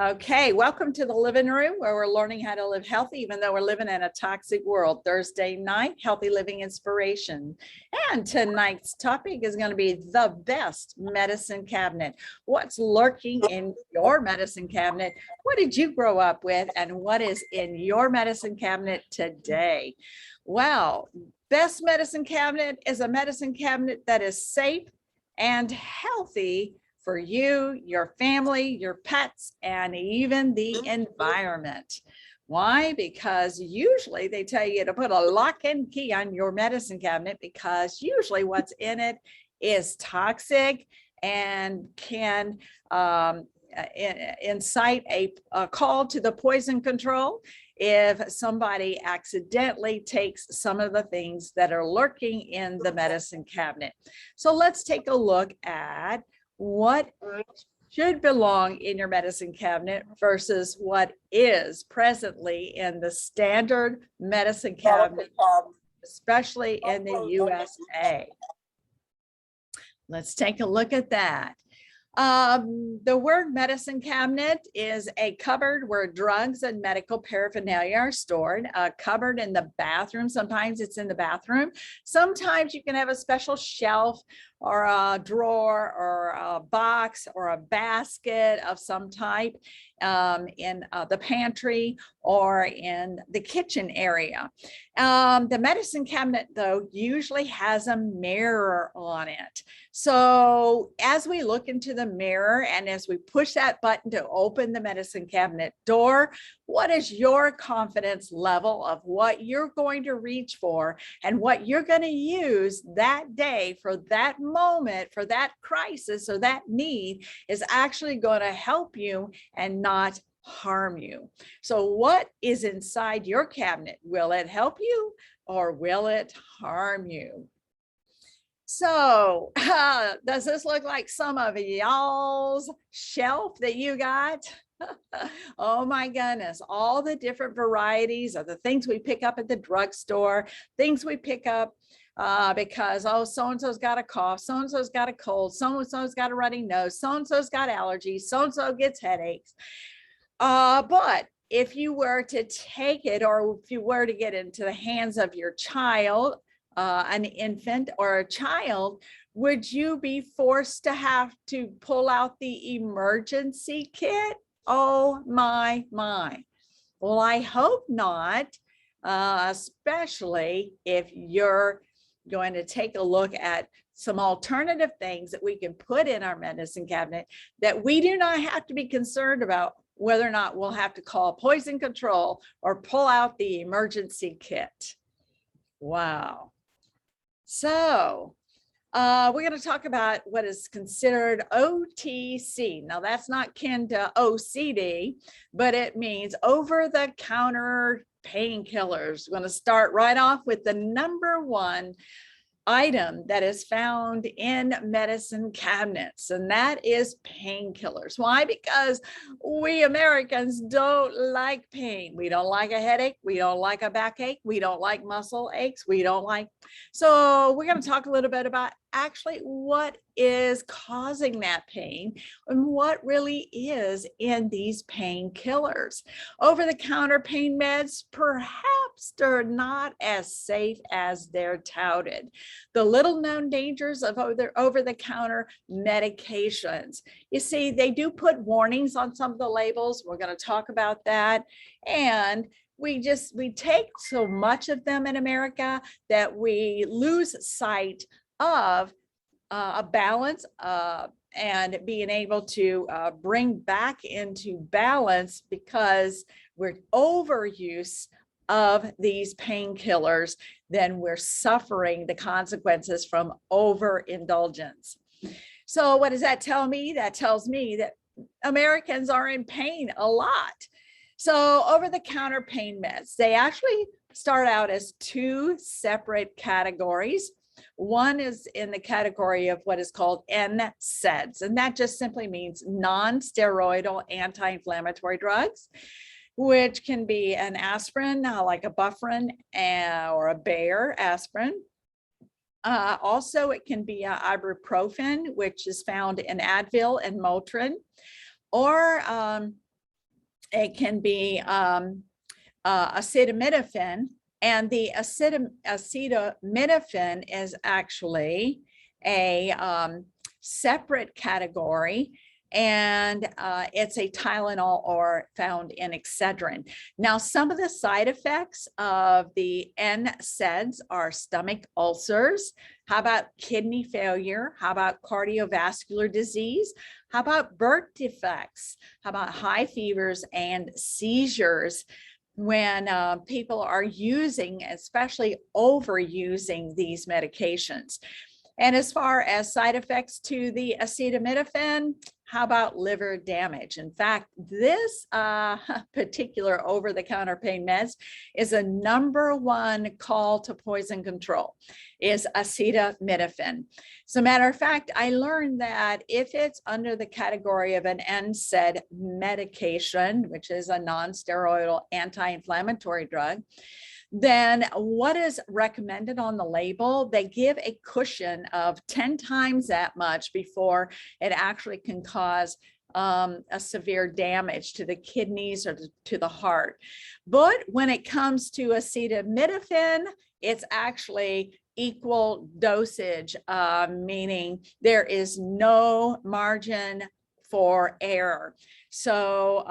Okay, welcome to the living room where we're learning how to live healthy, even though we're living in a toxic world. Thursday night, healthy living inspiration. And tonight's topic is going to be the best medicine cabinet. What's lurking in your medicine cabinet? What did you grow up with? And what is in your medicine cabinet today? Well, best medicine cabinet is a medicine cabinet that is safe and healthy for you, your family, your pets, and even the environment. Why? Because usually they tell you to put a lock and key on your medicine cabinet because usually what's in it is toxic and can incite a call to the poison control if somebody accidentally takes some of the things that are lurking in the medicine cabinet. So let's take a look at what should belong in your medicine cabinet versus what is presently in the standard medicine cabinet, especially in the USA. Let's take a look at that. The word medicine cabinet is a cupboard where drugs and medical paraphernalia are stored. A cupboard in the bathroom. Sometimes it's in the bathroom. Sometimes you can have a special shelf or a drawer or a box or a basket of some type in the pantry or in the kitchen area. The medicine cabinet, though, usually has a mirror on it. So as we look into the mirror and as we push that button to open the medicine cabinet door, what is your confidence level of what you're going to reach for and what you're going to use that day for that moment, for that crisis or that need is actually going to help you and not harm you? So what is inside your cabinet? Will it help you or will it harm you? So does this look like some of y'all's shelf that you got? Oh my goodness, all the different varieties of the things we pick up at the drugstore, things we pick up because, oh, so-and-so's got a cough, so-and-so's got a cold, so-and-so's got a runny nose, so-and-so's got allergies, so-and-so gets headaches. But if you were to take it, or if you were to get into the hands of your child, an infant or a child, would you be forced to have to pull out the emergency kit? Oh my. Well, I hope not, especially if you're going to take a look at some alternative things that we can put in our medicine cabinet that we do not have to be concerned about whether or not we'll have to call poison control or pull out the emergency kit. Wow. So we're going to talk about what is considered OTC. Now, that's not kin to OCD, but it means over-the-counter painkillers. We're going to start right off with the number one item that is found in medicine cabinets, and that is painkillers. Why? Because we Americans don't like pain. We don't like a headache. We don't like a backache. We don't like muscle aches. We don't like. So we're going to talk a little bit about actually what is causing that pain and what really is in these painkillers. Over-the-counter pain meds, perhaps they're not as safe as they're touted. The little known dangers of over-the-counter medications. You see, they do put warnings on some of the labels. We're going to talk about that. And we take so much of them in America that we lose sight of a balance and being able to bring back into balance because we're overuse of these painkillers, then we're suffering the consequences from overindulgence. So what does that tell me? That tells me that Americans are in pain a lot. So over-the-counter pain meds, they actually start out as two separate categories. One is in the category of what is called NSAIDs, and that just simply means non-steroidal anti-inflammatory drugs, which can be an aspirin, like a Bufferin or a Bayer aspirin. Also, it can be ibuprofen, which is found in Advil and Motrin, or it can be acetaminophen, and the acetaminophen is actually a separate category, and it's a Tylenol or found in Excedrin. Now, some of the side effects of the NSAIDs are stomach ulcers. How about kidney failure? How about cardiovascular disease? How about birth defects? How about high fevers and seizures? When people are using, especially overusing these medications. And as far as side effects to the acetaminophen, how about liver damage? In fact, this particular over-the-counter pain meds is a #1 call to poison control, is acetaminophen. As a matter of fact, I learned that if it's under the category of an NSAID medication, which is a non-steroidal anti-inflammatory drug, then what is recommended on the label, they give a cushion of 10 times that much before it actually can cause a severe damage to the kidneys or to the heart. But when it comes to acetaminophen, it's actually equal dosage, meaning there is no margin for error. So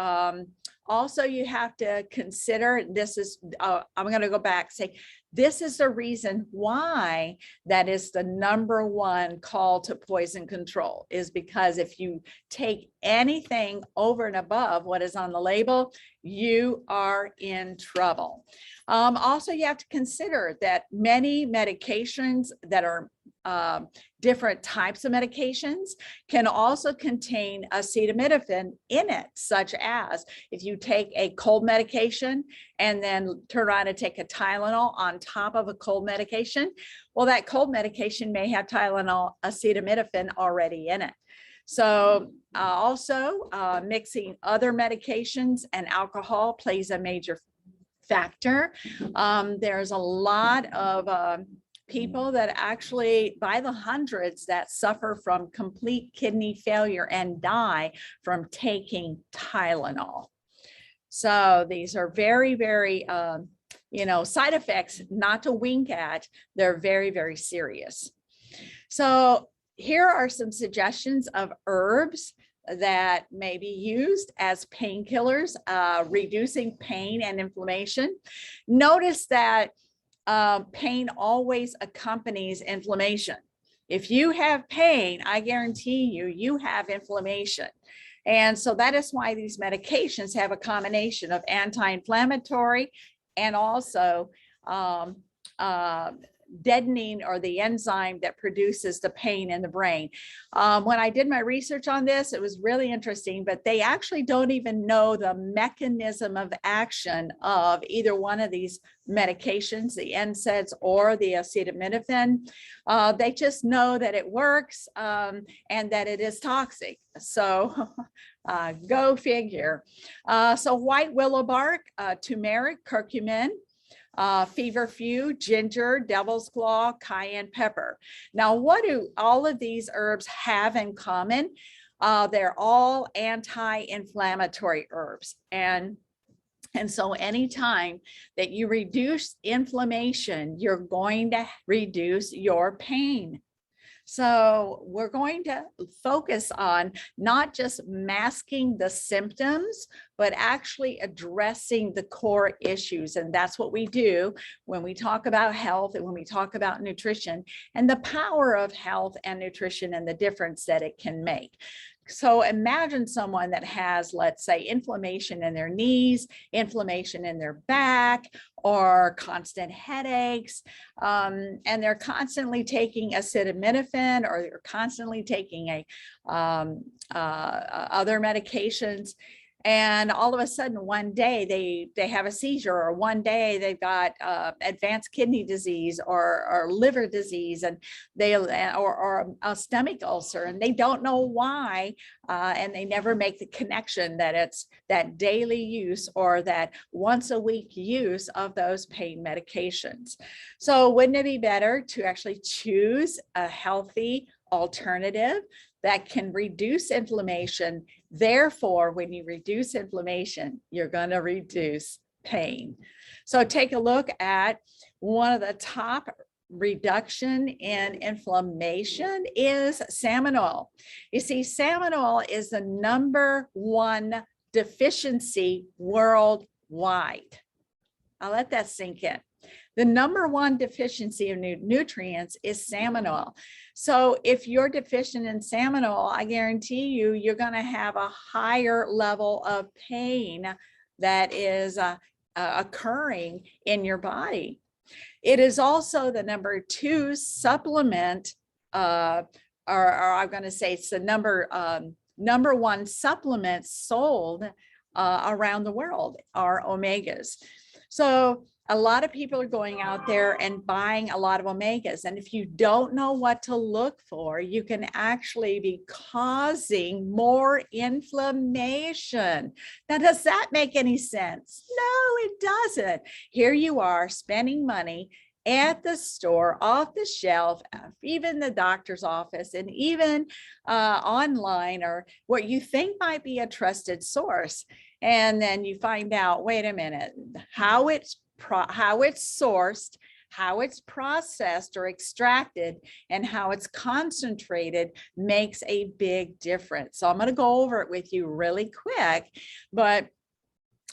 also, you have to consider, this is, I'm going to go back, say, this is the reason why that is the #1 call to poison control, is because if you take anything over and above what is on the label, you are in trouble. Also, you have to consider that many medications that are different types of medications can also contain acetaminophen in it, such as if you take a cold medication and then turn around and take a Tylenol on top of a cold medication, well, that cold medication may have Tylenol acetaminophen already in it. So also mixing other medications and alcohol plays a major factor. There's a lot of people that actually, by the hundreds, that suffer from complete kidney failure and die from taking Tylenol. So these are very, very, side effects not to wink at. They're very, very serious. So here are some suggestions of herbs that may be used as painkillers, reducing pain and inflammation. Notice that pain always accompanies inflammation. If you have pain, I guarantee you have inflammation. And so that is why these medications have a combination of anti-inflammatory and also deadening, or the enzyme that produces the pain in the brain. When I did my research on this, it was really interesting, but they actually don't even know the mechanism of action of either one of these medications, the NSAIDs or the acetaminophen. They just know that it works and that it is toxic. So go figure. So white willow bark, turmeric, curcumin, feverfew, ginger, devil's claw, cayenne pepper. Now, what do all of these herbs have in common? They're all anti-inflammatory herbs. And so anytime that you reduce inflammation, you're going to reduce your pain. So we're going to focus on not just masking the symptoms, but actually addressing the core issues. And that's what we do when we talk about health and when we talk about nutrition and the power of health and nutrition and the difference that it can make. So imagine someone that has, let's say, inflammation in their knees, inflammation in their back, or constant headaches, and they're constantly taking acetaminophen, or they're constantly taking other medications. And all of a sudden, one day they have a seizure, or one day they've got advanced kidney disease or liver disease, and or a stomach ulcer, and they don't know why, and they never make the connection that it's that daily use or that once a week use of those pain medications. So wouldn't it be better to actually choose a healthy alternative that can reduce inflammation. Therefore, when you reduce inflammation, you're going to reduce pain. So take a look at one of the top reduction in inflammation is salmon oil. You see, salmon oil is the #1 deficiency worldwide. I'll let that sink in. The #1 deficiency of nutrients is salmon oil. So if you're deficient in salmon oil, I guarantee you, you're going to have a higher level of pain that is occurring in your body. It is also the #2 supplement, or I'm going to say it's the #1 supplement sold around the world are omegas. So a lot of people are going out there and buying a lot of omegas. And if you don't know what to look for, you can actually be causing more inflammation. Now, does that make any sense? No, it doesn't. Here you are spending money at the store, off the shelf, even the doctor's office, and even online, or what you think might be a trusted source. And then you find out, wait a minute, how it's sourced, how it's processed or extracted, and how it's concentrated makes a big difference. So I'm going to go over it with you really quick, but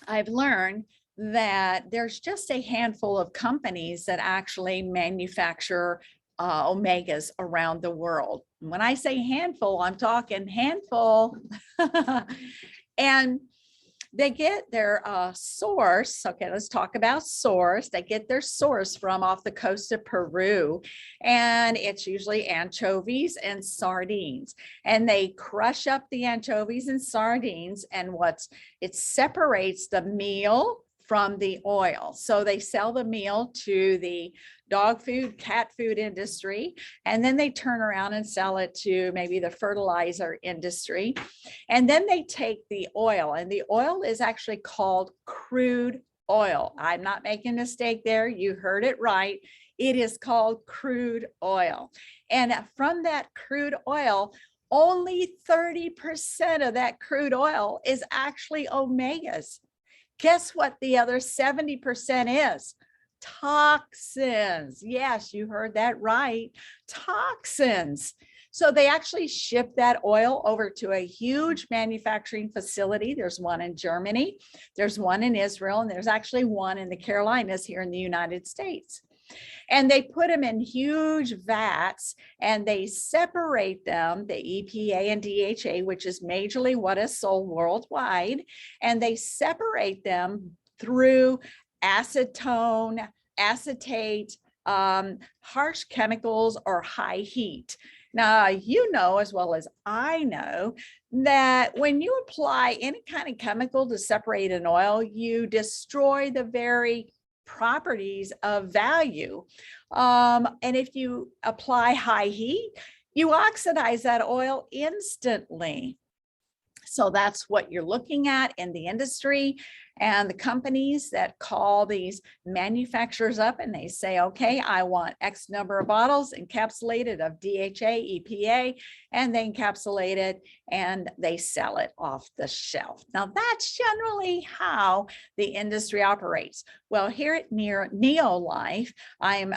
I've learned that there's just a handful of companies that actually manufacture omegas around the world. When I say handful, I'm talking handful. And they get their source. Okay, let's talk about source. They get their source from off the coast of Peru, and it's usually anchovies and sardines. And they crush up the anchovies and sardines, and it separates the meal from the oil. So they sell the meal to the dog food, cat food industry, and then they turn around and sell it to maybe the fertilizer industry. And then they take the oil, and the oil is actually called crude oil. I'm not making a mistake there. You heard it right. It is called crude oil. And from that crude oil, only 30% of that crude oil is actually omegas. Guess what the other 70% is? Toxins. Yes, you heard that right. Toxins. So they actually ship that oil over to a huge manufacturing facility. There's one in Germany, there's one in Israel, and there's actually one in the Carolinas here in the United States. And they put them in huge vats, and they separate them, the EPA and DHA, which is majorly what is sold worldwide, and they separate them through acetone, acetate, harsh chemicals, or high heat. Now, you know as well as I know that when you apply any kind of chemical to separate an oil, you destroy the very properties of value. And if you apply high heat, you oxidize that oil instantly. So that's what you're looking at in the industry, and the companies that call these manufacturers up and they say, okay, I want X number of bottles encapsulated of DHA, EPA, and they encapsulate it and they sell it off the shelf. Now that's generally how the industry operates. Well, here at Neolife, I'm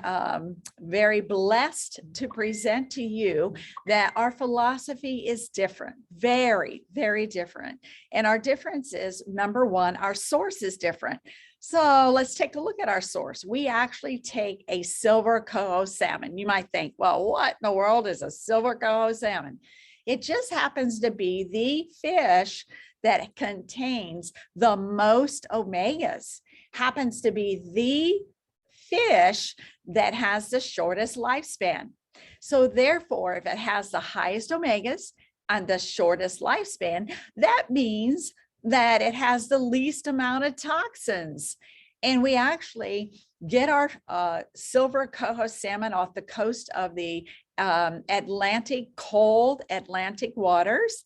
very blessed to present to you that our philosophy is different, very, very different. And our difference is, #1, our source is different. So let's take a look at our source. We actually take a silver coho salmon. You might think, well, what in the world is a silver coho salmon? It just happens to be the fish that contains the most omegas, happens to be the fish that has the shortest lifespan. So therefore, if it has the highest omegas and the shortest lifespan, that means that it has the least amount of toxins. And we actually get our silver coho salmon off the coast of the cold Atlantic waters.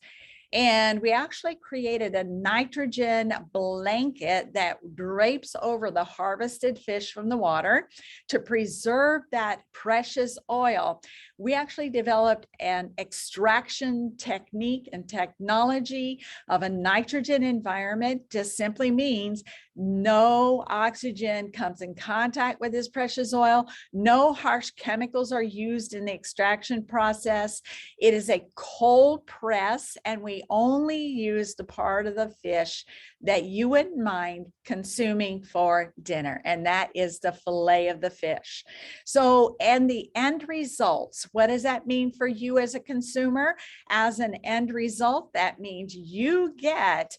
And we actually created a nitrogen blanket that drapes over the harvested fish from the water to preserve that precious oil. we actually developed an extraction technique and technology of a nitrogen environment. Just simply means no oxygen comes in contact with this precious oil. No harsh chemicals are used in the extraction process. It is a cold press, and we only use the part of the fish that you wouldn't mind consuming for dinner, and that is the fillet of the fish. So, and the end results, what does that mean for you as a consumer? As an end result, that means you get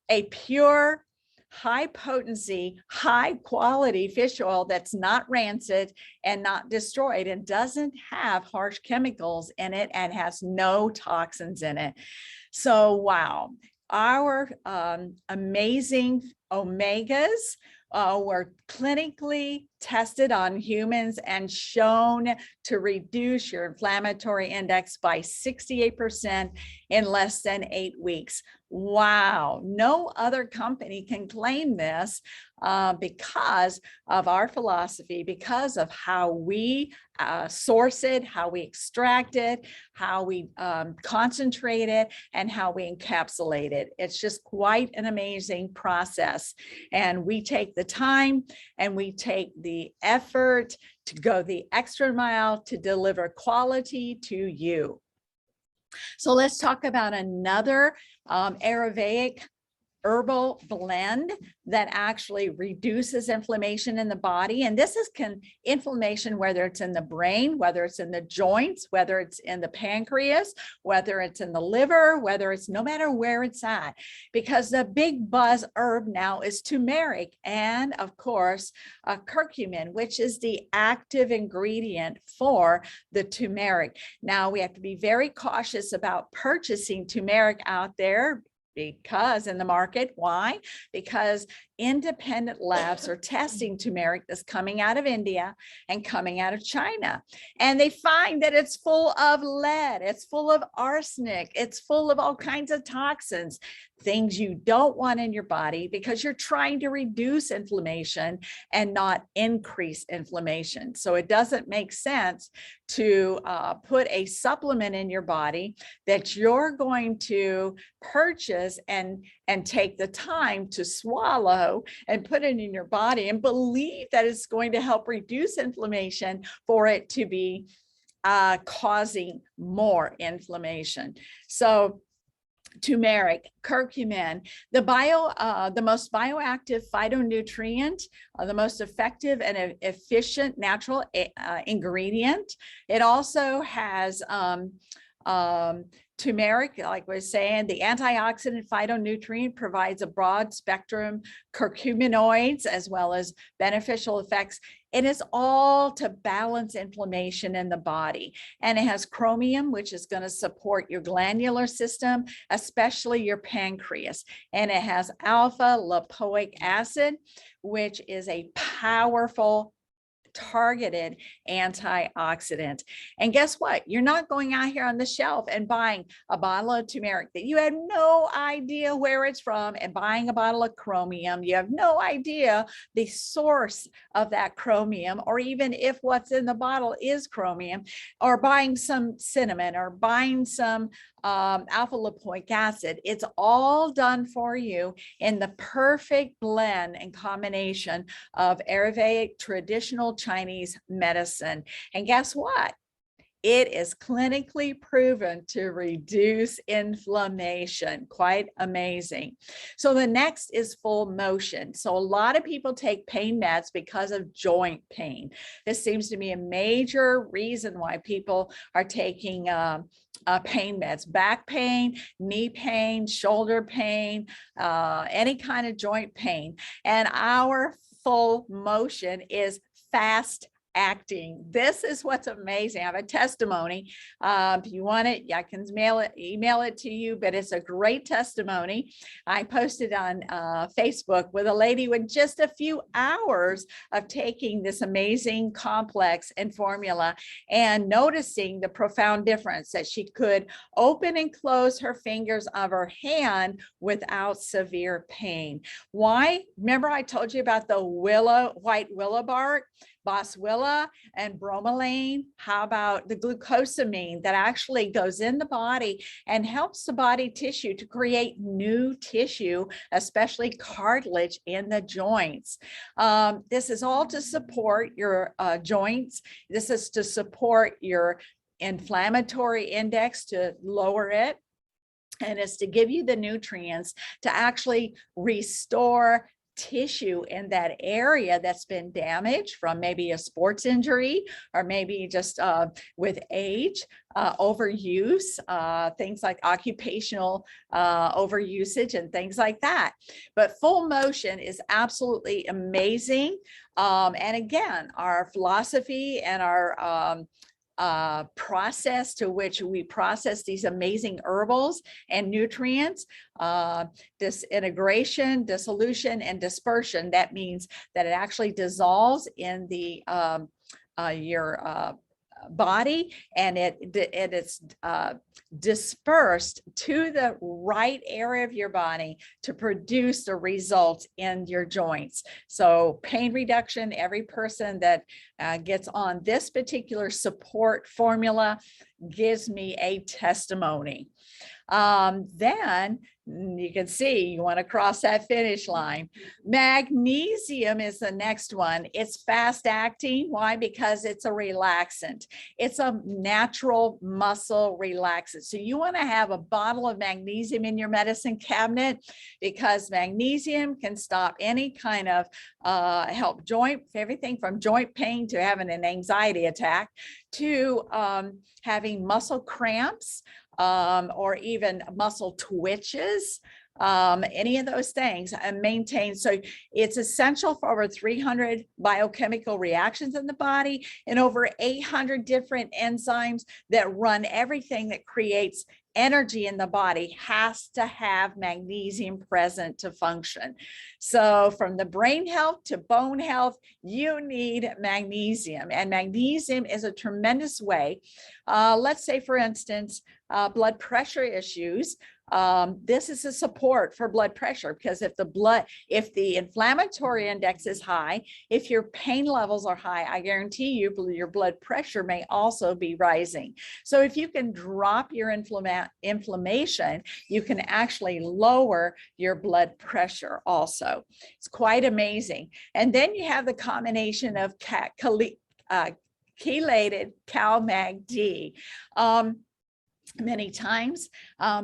a pure, high potency, high quality fish oil that's not rancid and not destroyed and doesn't have harsh chemicals in it and has no toxins in it. So, wow, our amazing omegas were clinically tested on humans and shown to reduce your inflammatory index by 68% in less than 8 weeks. Wow, no other company can claim this because of our philosophy, because of how we source it, how we extract it, how we concentrate it, and how we encapsulate it. It's just quite an amazing process. And we take the time and we take the effort to go the extra mile to deliver quality to you. So let's talk about another Ayurvedic herbal blend that actually reduces inflammation in the body. And this is inflammation, whether it's in the brain, whether it's in the joints, whether it's in the pancreas, whether it's in the liver, whether it's no matter where it's at, because the big buzz herb now is turmeric and of course curcumin, which is the active ingredient for the turmeric. Now we have to be very cautious about purchasing turmeric out there because in the market. Why? Because independent labs are testing turmeric that's coming out of India and coming out of China. And they find that it's full of lead, it's full of arsenic, it's full of all kinds of toxins, things you don't want in your body because you're trying to reduce inflammation and not increase inflammation. So it doesn't make sense to put a supplement in your body that you're going to purchase and take the time to swallow and put it in your body and believe that it's going to help reduce inflammation for it to be causing more inflammation. So turmeric, curcumin, the most bioactive phytonutrient, the most effective and efficient natural ingredient. It also has turmeric, like we were saying, the antioxidant phytonutrient provides a broad spectrum curcuminoids as well as beneficial effects. It is all to balance inflammation in the body. And it has chromium, which is going to support your glandular system, especially your pancreas. And it has alpha lipoic acid, which is a powerful targeted antioxidant. And guess what? You're not going out here on the shelf and buying a bottle of turmeric that you have no idea where it's from and buying a bottle of chromium. You have no idea the source of that chromium, or even if what's in the bottle is chromium, or buying some cinnamon or buying some alpha lipoic acid. It's all done for you in the perfect blend and combination of Ayurvedic traditional Chinese medicine. And guess what? It is clinically proven to reduce inflammation. Quite amazing. So the next is full motion. So a lot of people take pain meds because of joint pain. This seems to be a major reason why people are taking pain meds: back pain, knee pain, shoulder pain, any kind of joint pain. And our full motion is fast acting. This is what's amazing. I have a testimony. If you want it, I can email it to you, but it's a great testimony. I posted on Facebook with a lady with just a few hours of taking this amazing complex and formula and noticing the profound difference that she could open and close her fingers of her hand without severe pain. Why? Remember I told you about the white willow bark? boswellia and bromelain? How about the glucosamine that actually goes in the body and helps the body tissue to create new tissue, especially cartilage in the joints? This is all to support your joints. This is to support your inflammatory index, to lower it. And it's to give you the nutrients to actually restore tissue in that area that's been damaged from maybe a sports injury, or maybe just with age, overuse, things like occupational overusage and things like that. But Full Motion is absolutely amazing. And again, our philosophy and our process to which we process these amazing herbals and nutrients, disintegration, dissolution, and dispersion. That means that it actually dissolves in the your body, and it's dispersed to the right area of your body to produce the results in your joints. So pain reduction, every person that gets on this particular support formula gives me a testimony. Then you can see you want to cross that finish line. Magnesium is the next one. It's fast acting. Why? Because it's a relaxant. It's a natural muscle relaxant. So you want to have a bottle of magnesium in your medicine cabinet, because magnesium can stop any kind of help joint, everything from joint pain to having an anxiety attack to having muscle cramps, or even muscle twitches, any of those things, and maintain. So it's essential for over 300 biochemical reactions in the body and over 800 different enzymes that run everything that creates energy in the body has to have magnesium present to function. So from the brain health to bone health, you need magnesium, and magnesium is a tremendous way. Let's say, for instance, blood pressure issues. This is a support for blood pressure, because if the inflammatory index is high, if your pain levels are high, I guarantee you your blood pressure may also be rising. So if you can drop your inflammation, you can actually lower your blood pressure also. It's quite amazing. And then you have the combination of chelated CalMag-D. Many times,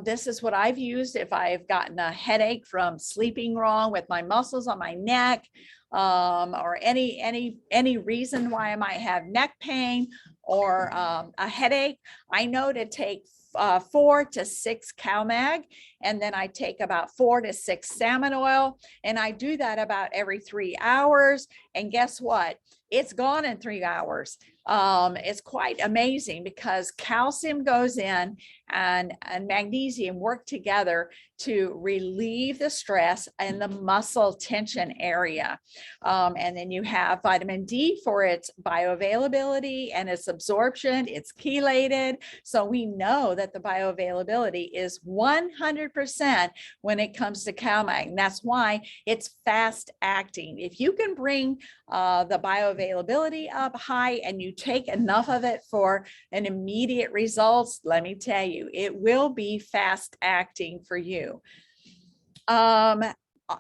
this is what I've used if I've gotten a headache from sleeping wrong with my muscles on my neck, or any reason why I might have neck pain or a headache. I know to take 4 to 6 CalMag, and then I take about 4 to 6 salmon oil, and I do that about every 3 hours. And guess what? It's gone in 3 hours. It's quite amazing, because calcium goes in and magnesium work together to relieve the stress in the muscle tension area. And then you have vitamin D for its bioavailability and its absorption. It's chelated. So we know that the bioavailability is 100% when it comes to CalMag. And that's why it's fast acting. If you can bring the bioavailability up high and you take enough of it for an immediate results, let me tell you, it will be fast acting for you. The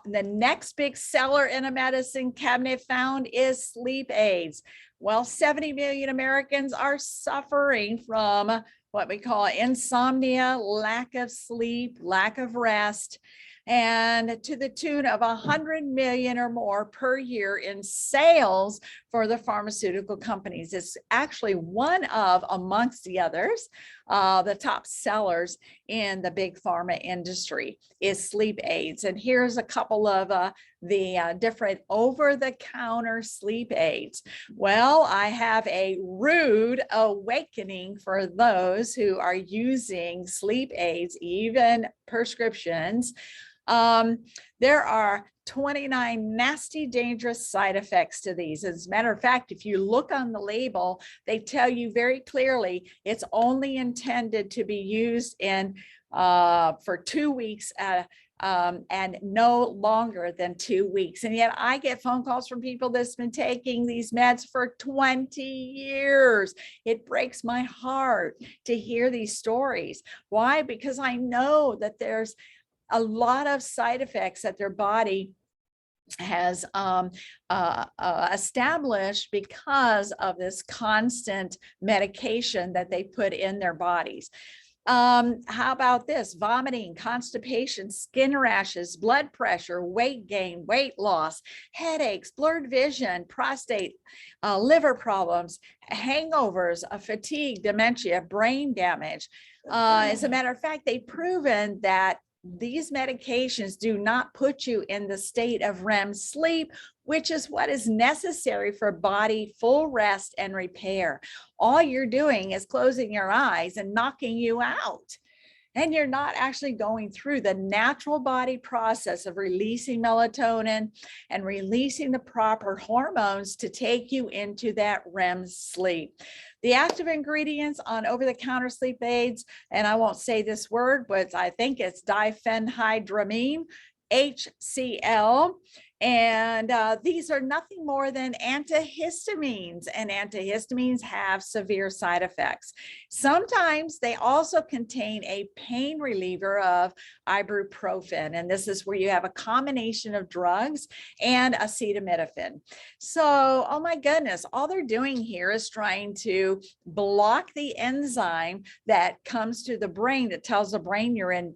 next big seller in a medicine cabinet found is sleep aids. Well, 70 million Americans are suffering from what we call insomnia, lack of sleep, lack of rest, and to the tune of 100 million or more per year in sales for the pharmaceutical companies. It's actually one of, amongst the others, the top sellers in the big pharma industry is sleep aids. And here's a couple of the different over-the-counter sleep aids. Well, I have a rude awakening for those who are using sleep aids, even prescriptions. There are 29 nasty, dangerous side effects to these. As a matter of fact, if you look on the label, they tell you very clearly it's only intended to be used in for 2 weeks and no longer than 2 weeks. And yet I get phone calls from people that's been taking these meds for 20 years. It breaks my heart to hear these stories. Why? Because I know that there's a lot of side effects that their body has established because of this constant medication that they put in their bodies. How about this? Vomiting, constipation, skin rashes, blood pressure, weight gain, weight loss, headaches, blurred vision, prostate, liver problems, hangovers, fatigue, dementia, brain damage. As a matter of fact, they've proven that these medications do not put you in the state of REM sleep, which is what is necessary for body full rest and repair. All you're doing is closing your eyes and knocking you out. And you're not actually going through the natural body process of releasing melatonin and releasing the proper hormones to take you into that REM sleep. The active ingredients on over-the-counter sleep aids, and I won't say this word, but I think it's diphenhydramine, HCl. And these are nothing more than antihistamines, and antihistamines have severe side effects. Sometimes they also contain a pain reliever of ibuprofen, and this is where you have a combination of drugs and acetaminophen. So, oh my goodness, all they're doing here is trying to block the enzyme that comes to the brain that tells the brain you're in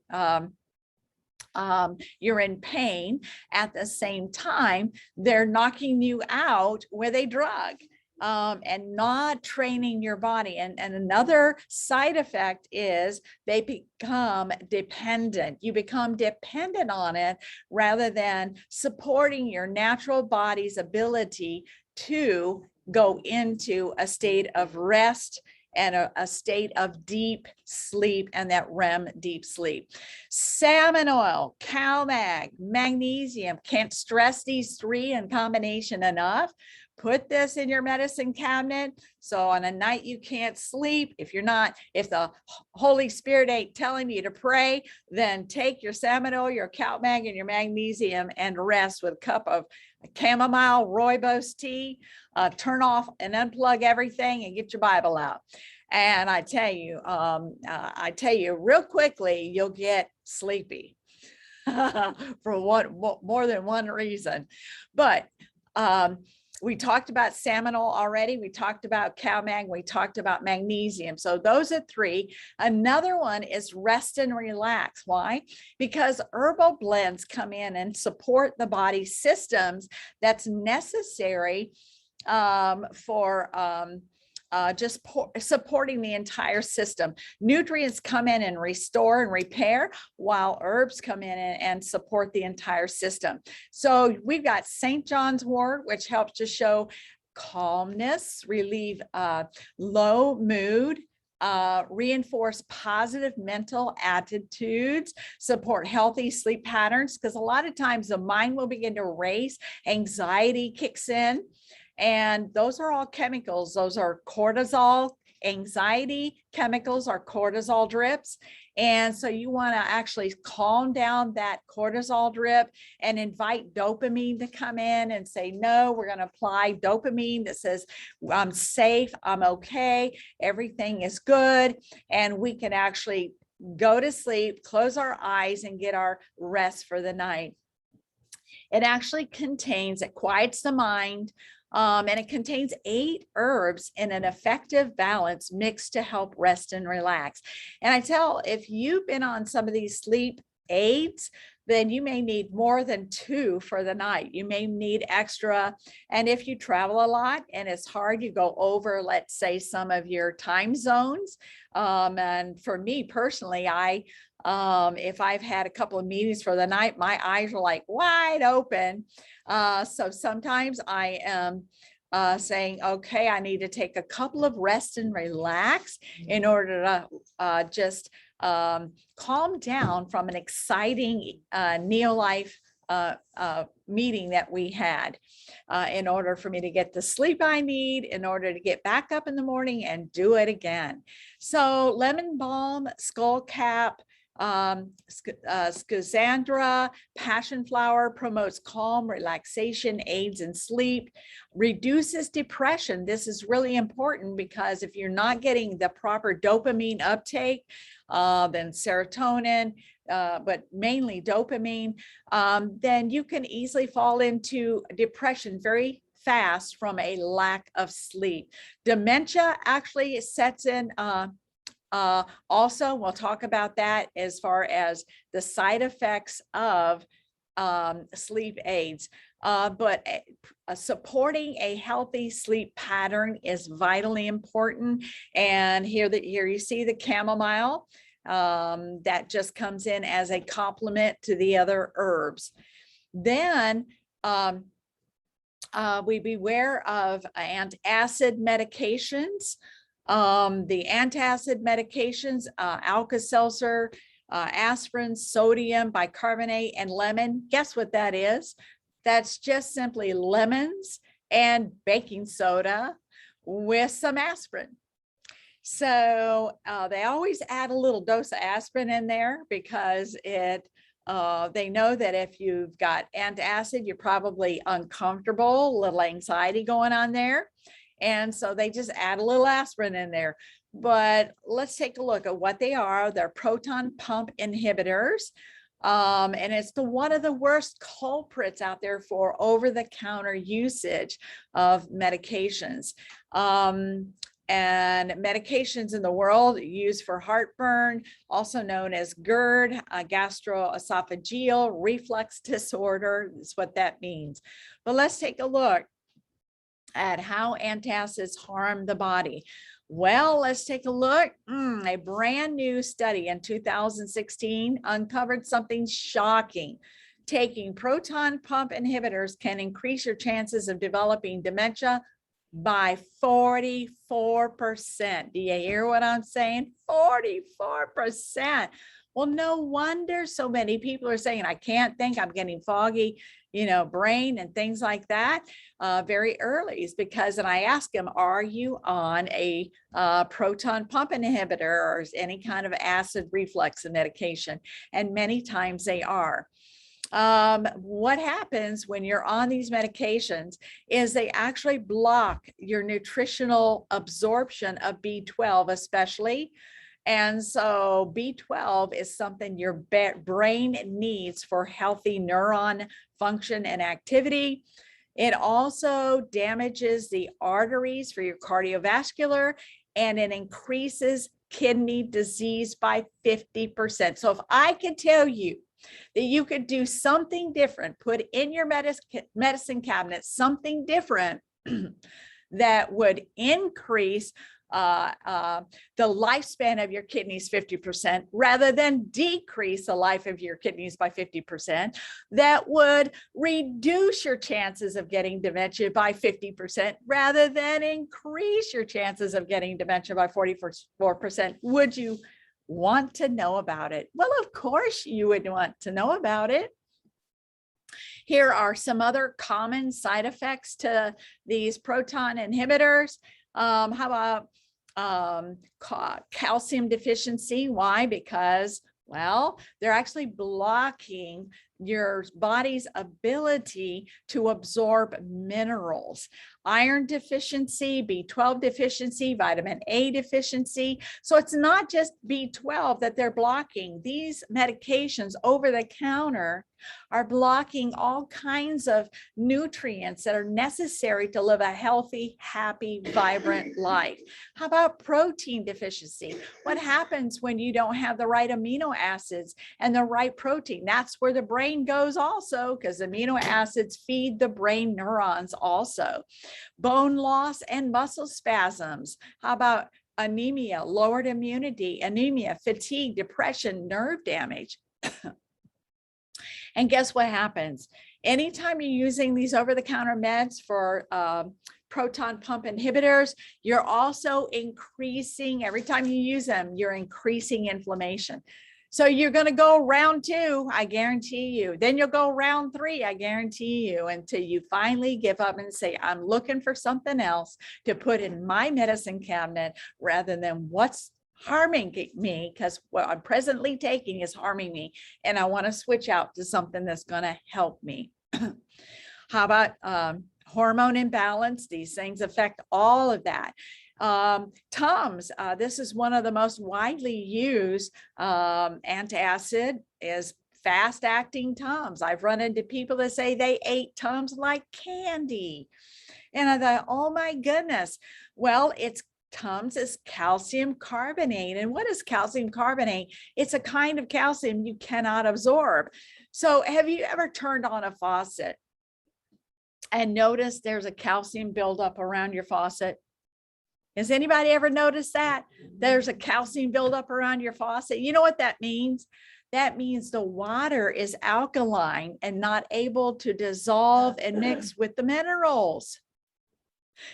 pain. At the same time, they're knocking you out with a drug and not training your body. And another side effect is they become dependent. You become dependent on it rather than supporting your natural body's ability to go into a state of rest and a state of deep sleep, and that REM deep sleep. Salmon oil, CalMag, magnesium, can't stress these three in combination enough. Put this in your medicine cabinet. So on a night you can't sleep, if the Holy Spirit ain't telling you to pray, then take your salmon oil, your CalMag, and your magnesium and rest with a cup of chamomile rooibos tea. Turn off and unplug everything and get your Bible out. And I tell you real quickly, you'll get sleepy for more than one reason. But we talked about salmon oil already. We talked about CalMag. We talked about magnesium. So those are three. Another one is rest and relax. Why? Because herbal blends come in and support the body systems that's necessary for supporting the entire system. Nutrients come in and restore and repair, while herbs come in and support the entire system. So we've got St. John's wort, which helps to show calmness, relieve low mood, reinforce positive mental attitudes, support healthy sleep patterns, because a lot of times the mind will begin to race, anxiety kicks in. And those are all chemicals. Those are cortisol, anxiety chemicals are cortisol drips. And so you want to actually calm down that cortisol drip and invite dopamine to come in and say, no, we're going to apply dopamine that says, I'm safe, I'm okay, everything is good. And we can actually go to sleep, close our eyes, and get our rest for the night. It actually it quiets the mind. And it contains 8 herbs in an effective balance mixed to help rest and relax. And if you've been on some of these sleep aids, then you may need more than 2 for the night. You may need extra. And if you travel a lot and it's hard, you go over, let's say, some of your time zones. And for me personally, if I've had a couple of meetings for the night, my eyes are like wide open. So sometimes I am saying, okay, I need to take a couple of rest and relax in order to just calm down from an exciting Neolife meeting that we had in order for me to get the sleep I need, in order to get back up in the morning and do it again. So lemon balm, skull cap, Schizandra, passion flower promotes calm, relaxation, aids in sleep, reduces depression. This is really important because if you're not getting the proper dopamine uptake, then serotonin, but mainly dopamine, then you can easily fall into depression very fast from a lack of sleep. Dementia actually sets in also, we'll talk about that as far as the side effects of sleep aids. But supporting a healthy sleep pattern is vitally important. And here you see the chamomile that just comes in as a complement to the other herbs. Then we beware of antacid medications. The antacid medications, Alka-Seltzer, aspirin, sodium, bicarbonate, and lemon. Guess what that is? That's just simply lemons and baking soda with some aspirin. So they always add a little dose of aspirin in there because they know that if you've got antacid, you're probably uncomfortable, a little anxiety going on there. And so they just add a little aspirin in there. But let's take a look at what they are. They're proton pump inhibitors. And it's one of the worst culprits out there for over-the-counter usage of medications. And medications in the world used for heartburn, also known as GERD, gastroesophageal reflux disorder, is what that means. But let's take a look at how antacids harm the body. Well, let's take a look. A brand new study in 2016 uncovered something shocking. Taking proton pump inhibitors can increase your chances of developing dementia by 44%. Do you hear what I'm saying? 44%. Well, no wonder so many people are saying, I can't think, I'm getting foggy, brain and things like that very early. Is because, and I ask them, are you on a proton pump inhibitor or any kind of acid reflux medication? And many times they are. What happens when you're on these medications is they actually block your nutritional absorption of B12, especially. And so B12 is something your brain needs for healthy neuron function and activity. It also damages the arteries for your cardiovascular, and it increases kidney disease by 50%. So if I can tell you that you could do something different, put in your medicine cabinet something different that would increase the lifespan of your kidneys 50% rather than decrease the life of your kidneys by 50%, that would reduce your chances of getting dementia by 50% rather than increase your chances of getting dementia by 44%. Would you want to know about it? Well, of course you would want to know about it. Here are some other common side effects to these proton inhibitors. How about calcium deficiency? Why? Because, well, they're actually blocking your body's ability to absorb minerals. Iron deficiency, B12 deficiency, vitamin A deficiency. So it's not just B12 that they're blocking. These medications over the counter are blocking all kinds of nutrients that are necessary to live a healthy, happy, vibrant life. How about protein deficiency? What happens when you don't have the right amino acids and the right protein? That's where the brain goes also, because amino acids feed the brain neurons also. Bone loss and muscle spasms. How about anemia, lowered immunity, anemia, fatigue, depression, nerve damage? And guess what happens? Anytime you're using these over-the-counter meds for proton pump inhibitors, you're also increasing, every time you use them, you're increasing inflammation. So you're going to go round 2, I guarantee you. Then you'll go round 3, I guarantee you, until you finally give up and say, I'm looking for something else to put in my medicine cabinet rather than what's harming me because what I'm presently taking is harming me, and I want to switch out to something that's going to help me. How about hormone imbalance? These things affect all of that. Tums, this is one of the most widely used antacid is fast acting Tums. I've run into people that say they ate Tums like candy. And I thought, oh my goodness. Well, Tums is calcium carbonate. And what is calcium carbonate? It's a kind of calcium you cannot absorb. So have you ever turned on a faucet and noticed there's a calcium buildup around your faucet? Has anybody ever noticed that? There's a calcium buildup around your faucet. You know what that means? That means the water is alkaline and not able to dissolve and mix with the minerals.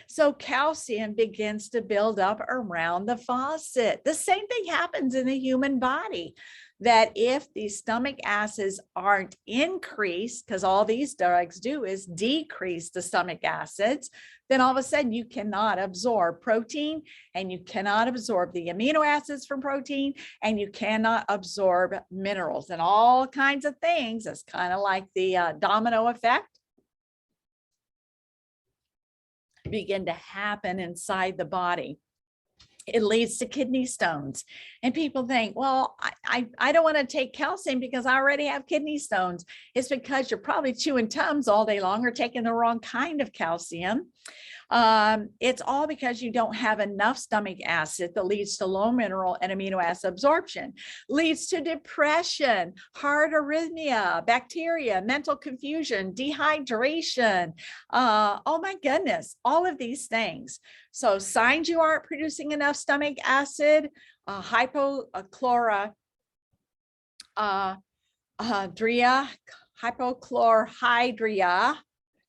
So calcium begins to build up around the faucet. The same thing happens in the human body, that if the stomach acids aren't increased, because all these drugs do is decrease the stomach acids, then all of a sudden you cannot absorb protein, and you cannot absorb the amino acids from protein, and you cannot absorb minerals and all kinds of things. It's kind of like the domino effect. Begin to happen inside the body. It leads to kidney stones. And people think, well, I don't want to take calcium because I already have kidney stones. It's because you're probably chewing Tums all day long or taking the wrong kind of calcium. It's all because you don't have enough stomach acid that leads to low mineral and amino acid absorption, leads to depression, heart arrhythmia, bacteria, mental confusion, dehydration. Oh my goodness, all of these things. So signs you aren't producing enough stomach acid, hypochlorhydria,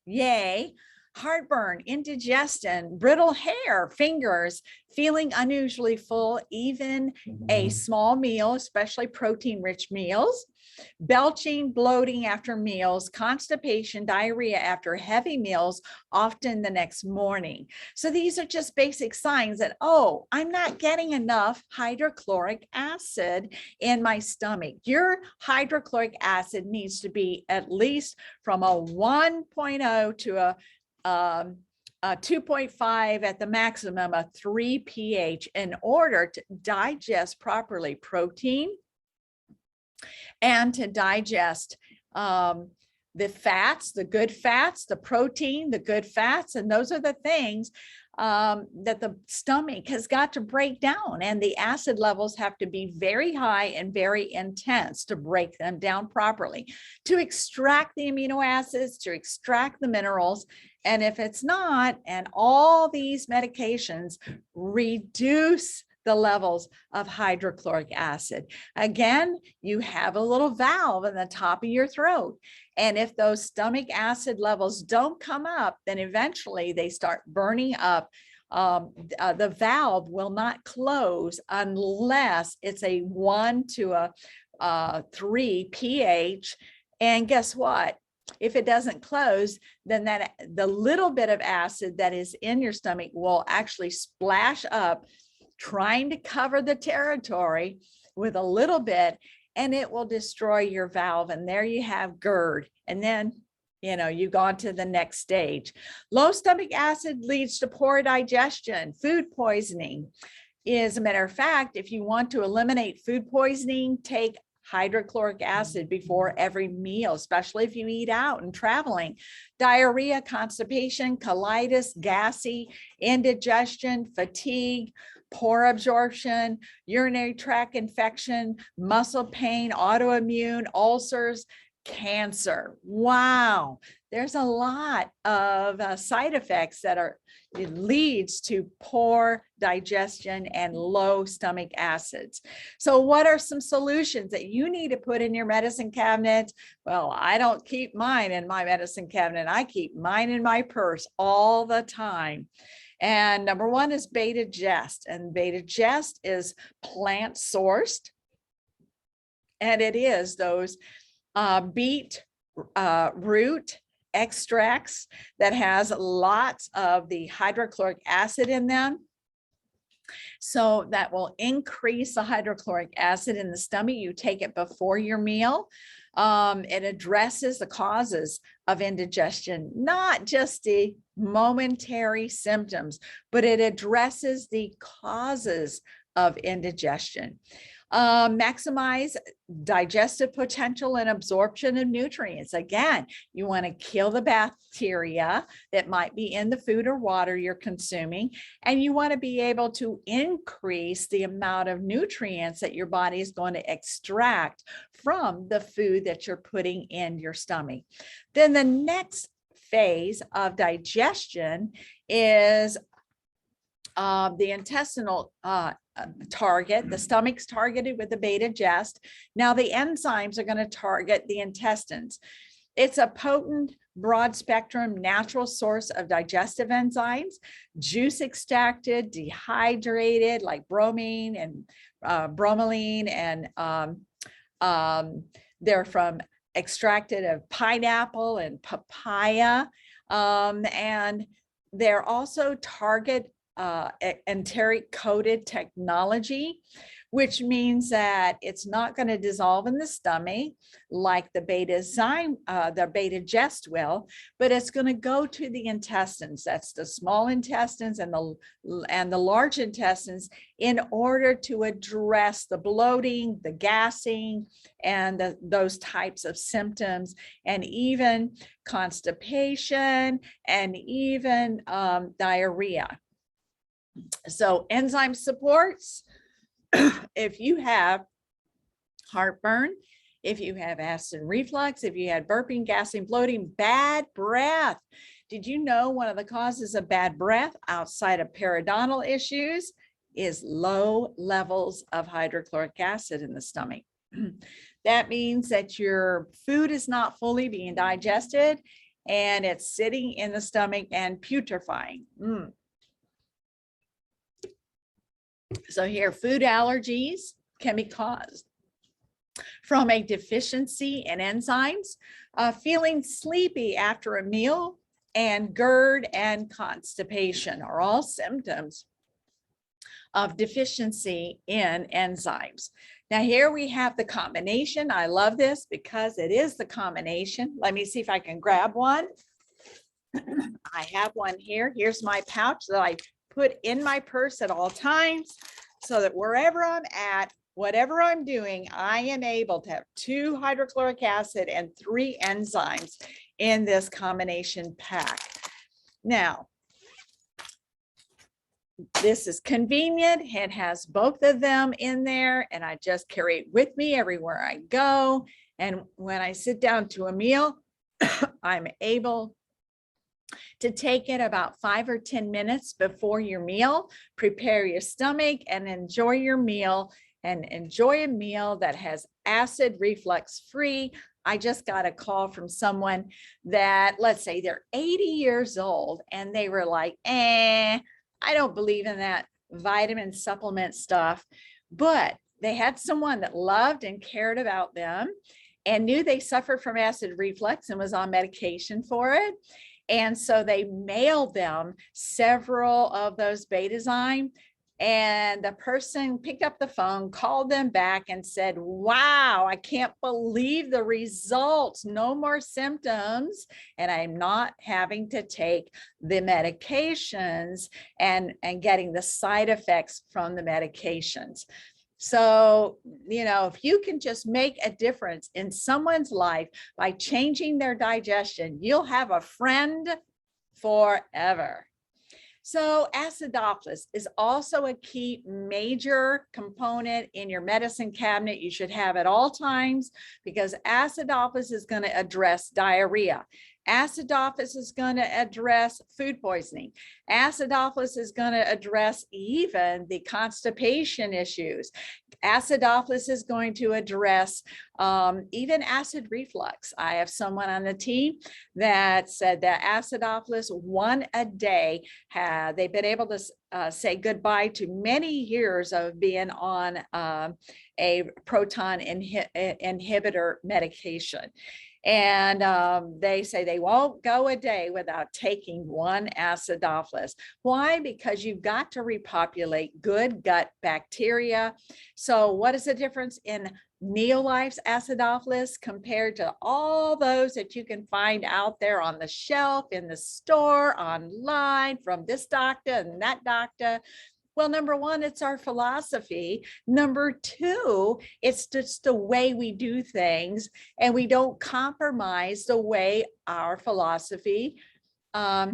yay. Heartburn, indigestion, brittle hair, fingers, feeling unusually full, even a small meal, especially protein-rich meals, belching, bloating after meals, constipation, diarrhea after heavy meals, often the next morning. So these are just basic signs that, oh, I'm not getting enough hydrochloric acid in my stomach. Your hydrochloric acid needs to be at least from a 1.0 to a 2.5 at the maximum, a 3 pH, in order to digest properly protein and to digest the fats, the good fats, the protein, the good fats. And those are the things that the stomach has got to break down, and the acid levels have to be very high and very intense to break them down properly, to extract the amino acids, to extract the minerals. And if it's not, and all these medications reduce the levels of hydrochloric acid. Again, you have a little valve in the top of your throat. And if those stomach acid levels don't come up, then eventually they start burning up. The valve will not close unless it's a 1 to a 3 pH. And guess what? If it doesn't close, then the little bit of acid that is in your stomach will actually splash up, trying to cover the territory with a little bit, and it will destroy your valve. And there you have GERD. And then, you know, you've gone to the next stage. Low stomach acid leads to poor digestion, food poisoning. As a matter of fact, if you want to eliminate food poisoning, take hydrochloric acid before every meal, especially if you eat out and traveling. Diarrhea, constipation, colitis, gassy, indigestion, fatigue, poor absorption, urinary tract infection, muscle pain, autoimmune, ulcers, cancer. Wow, there's a lot of side effects that it leads to poor digestion and low stomach acids. So what are some solutions that you need to put in your medicine cabinet? Well, I don't keep mine in my medicine cabinet. I keep mine in my purse all the time. And number one is Beta-Gest, and Beta-Gest is plant sourced. And it is those beet root extracts that has lots of the hydrochloric acid in them. So that will increase the hydrochloric acid in the stomach. You take it before your meal. It addresses the causes of indigestion, not just the momentary symptoms, but it addresses the causes of indigestion. Maximize digestive potential and absorption of nutrients. Again, you want to kill the bacteria that might be in the food or water you're consuming, and you want to be able to increase the amount of nutrients that your body is going to extract from the food that you're putting in your stomach. Then the next phase of digestion is the intestinal target. The stomach's targeted with the beta gest. Now the enzymes are going to target the intestines. It's a potent, broad spectrum, natural source of digestive enzymes, juice extracted, dehydrated, like bromine and bromelain, and they're from extracted of pineapple and papaya, and they're also target enteric coated technology, which means that it's not going to dissolve in the stomach like the beta gest will, but it's going to go to the intestines. That's the small intestines and the large intestines, in order to address the bloating, the gassing, and those types of symptoms, and even constipation, and even diarrhea. So enzyme supports, if you have heartburn, if you have acid reflux, if you had burping, gassing, bloating, bad breath. Did you know one of the causes of bad breath outside of periodontal issues is low levels of hydrochloric acid in the stomach? That means that your food is not fully being digested and it's sitting in the stomach and putrefying. So here, food allergies can be caused from a deficiency in enzymes, feeling sleepy after a meal, and GERD and constipation are all symptoms of deficiency in enzymes. Now here we have the combination. I love this because it is the combination. Let me see if I can grab one. I have one here. Here's my pouch that I put in my purse at all times, so that wherever I'm at, whatever I'm doing, I am able to have 2 hydrochloric acid and 3 enzymes in this combination pack. Now, this is convenient. It has both of them in there, and I just carry it with me everywhere I go. And when I sit down to a meal, I'm able to take it about 5 or 10 minutes before your meal, prepare your stomach and enjoy your meal, and enjoy a meal that has acid reflux free. I just got a call from someone that, let's say they're 80 years old, and they were like, I don't believe in that vitamin supplement stuff, but they had someone that loved and cared about them and knew they suffered from acid reflux and was on medication for it. And so they mailed them several of those Betazyme, and the person picked up the phone, called them back and said, wow, I can't believe the results. No more symptoms. And I'm not having to take the medications and getting the side effects from the medications. So, you know, if you can just make a difference in someone's life by changing their digestion, you'll have a friend forever. So acidophilus is also a key major component in your medicine cabinet. You should have at all times, because acidophilus is going to address diarrhea. Acidophilus is going to address food poisoning. Acidophilus is going to address even the constipation issues. Acidophilus is going to address even acid reflux. I have someone on the team that said that acidophilus, 1 a day, they've been able to say goodbye to many years of being on a proton inhibitor medication. And they say they won't go a day without taking one acidophilus. Why? Because you've got to repopulate good gut bacteria. So what is the difference in Neolife's acidophilus compared to all those that you can find out there on the shelf, in the store, online, from this doctor and that doctor? Well, number one, it's our philosophy. Number two, it's just the way we do things, and we don't compromise the way our philosophy does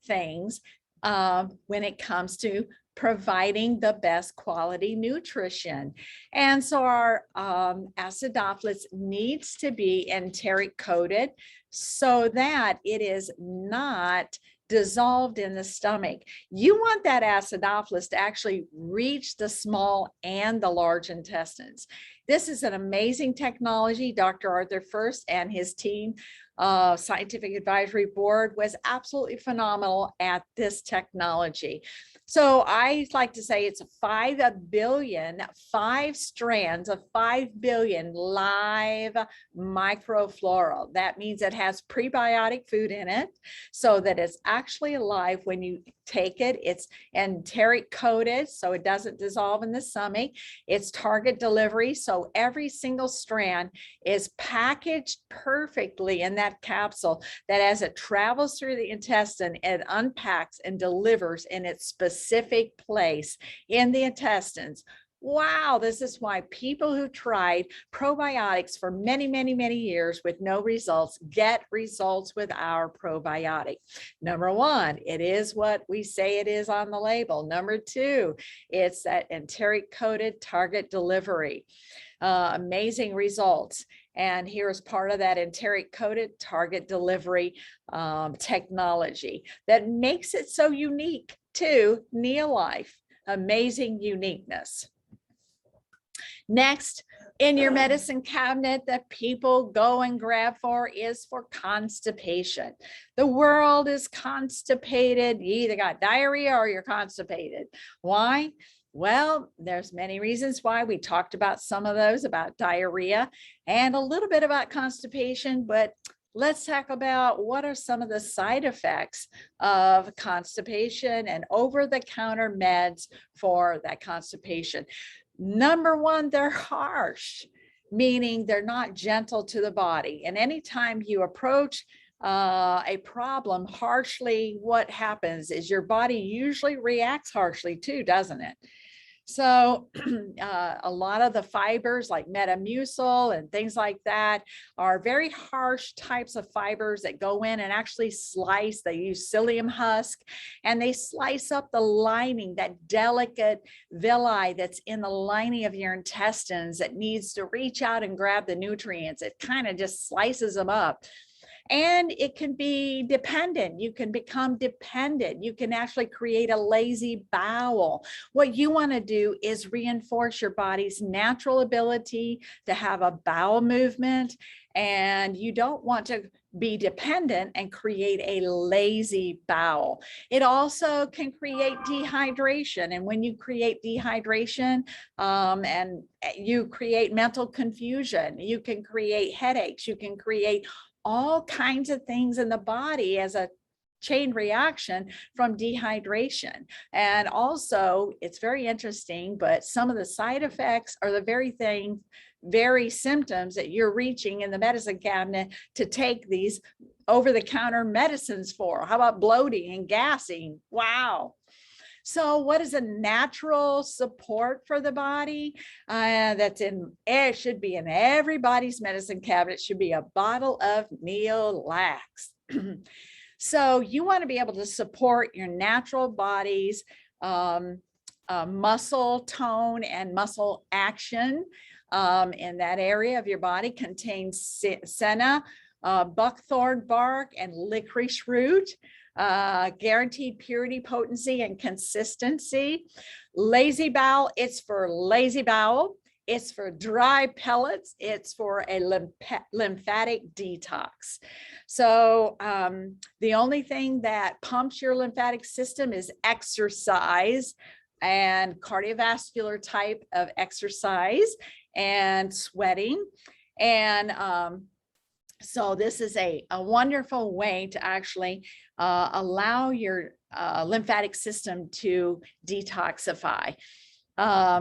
things when it comes to providing the best quality nutrition. And so our acidophilus needs to be enteric coated so that it is not dissolved in the stomach. You want that acidophilus to actually reach the small and the large intestines. This is an amazing technology. Dr. Arthur First and his team, Scientific Advisory Board, was absolutely phenomenal at this technology. So I like to say it's 5 billion, 5 strands of 5 billion live microflora. That means it has prebiotic food in it so that it's actually alive when you take it. It's enteric coated, so it doesn't dissolve in the stomach. It's target delivery, so every single strand is packaged perfectly in that capsule, that as it travels through the intestine, it unpacks and delivers in its specific place in the intestines. Wow, this is why people who tried probiotics for many, many, many years with no results get results with our probiotic. Number one, it is what we say it is on the label. Number two, it's that enteric coated target delivery. Amazing results. And here's part of that enteric coated target delivery technology that makes it so unique to Neolife. Amazing uniqueness. Next, in your medicine cabinet that people go and grab for is for constipation. The world is constipated. You either got diarrhea or you're constipated. Why? Well, there's many reasons why. We talked about some of those, about diarrhea and a little bit about constipation, but let's talk about what are some of the side effects of constipation and over-the-counter meds for that constipation. Number one, they're harsh, meaning they're not gentle to the body. And anytime you approach a problem harshly, what happens is your body usually reacts harshly too, doesn't it? So a lot of the fibers like Metamucil and things like that are very harsh types of fibers that go in and actually slice. They use psyllium husk and they slice up the lining, that delicate villi that's in the lining of your intestines that needs to reach out and grab the nutrients. It kind of just slices them up. And it can be dependent. You can become dependent. You can actually create a lazy bowel. What you want to do is reinforce your body's natural ability to have a bowel movement. And you don't want to be dependent and create a lazy bowel. It also can create dehydration. And when you create dehydration and you create mental confusion, you can create headaches, you can create all kinds of things in the body as a chain reaction from dehydration. And also, it's very interesting, but some of the side effects are the very symptoms that you're reaching in the medicine cabinet to take these over-the-counter medicines for. How about bloating and gassing? Wow. So what is a natural support for the body? It should be in everybody's medicine cabinet. It should be a bottle of Neolax. So you want to be able to support your natural body's muscle tone and muscle action in that area of your body. Contains senna, buckthorn bark, and licorice root. Guaranteed purity, potency, and consistency. Lazy bowel, it's for lazy bowel. It's for dry pellets. It's for a lymphatic detox. So the only thing that pumps your lymphatic system is exercise and cardiovascular type of exercise and sweating. And so this is a wonderful way to actually allow your lymphatic system to detoxify.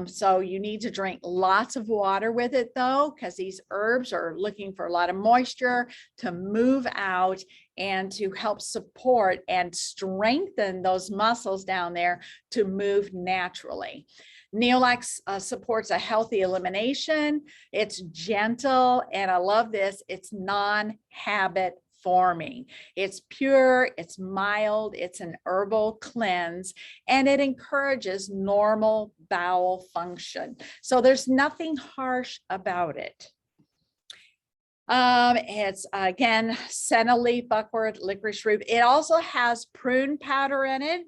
So you need to drink lots of water with it though, because these herbs are looking for a lot of moisture to move out and to help support and strengthen those muscles down there to move naturally. Neolac supports a healthy elimination. It's gentle, and I love this. It's non-habit forming. It's pure, it's mild, it's an herbal cleanse, and it encourages normal bowel function. So there's nothing harsh about it. It's again, senna leaf, buckwort, licorice root. It also has prune powder in it.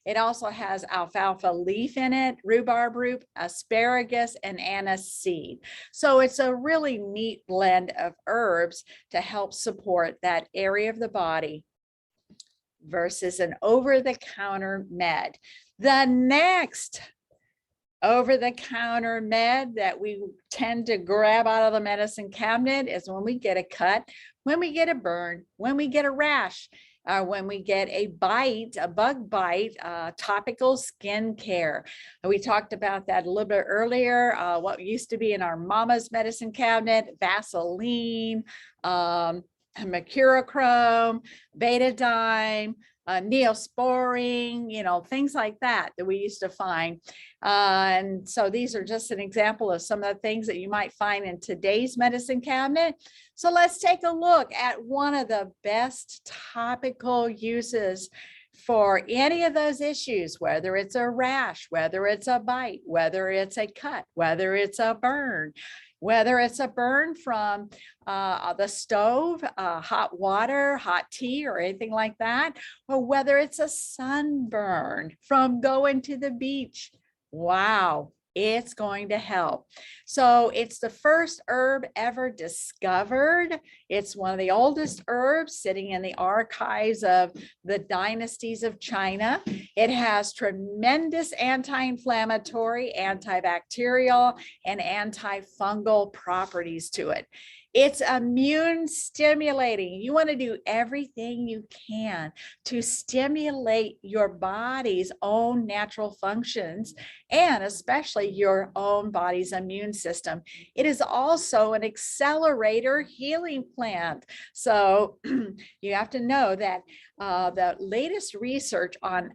It also has alfalfa leaf in it, rhubarb root, asparagus, and anise seed. So it's a really neat blend of herbs to help support that area of the body versus an over-the-counter med. The next over-the-counter med that we tend to grab out of the medicine cabinet is when we get a cut, when we get a burn, when we get a rash, when we get a bite, a bug bite, topical skin care. We talked about that a little bit earlier, what used to be in our mama's medicine cabinet, Vaseline, mercurochrome, betadine, Neosporin, you know, things like that we used to find. And so these are just an example of some of the things that you might find in today's medicine cabinet. So let's take a look at one of the best topical uses for any of those issues, whether it's a rash, whether it's a bite, whether it's a cut, whether it's a burn, whether it's a burn from the stove, hot water, hot tea, or anything like that, or whether it's a sunburn from going to the beach. Wow, it's going to help. So it's the first herb ever discovered. It's one of the oldest herbs sitting in the archives of the dynasties of China. It has tremendous anti-inflammatory, antibacterial, and antifungal properties to it. It's immune stimulating. You want to do everything you can to stimulate your body's own natural functions, and especially your own body's immune system. It is also an accelerator healing plant. So you have to know that the latest research on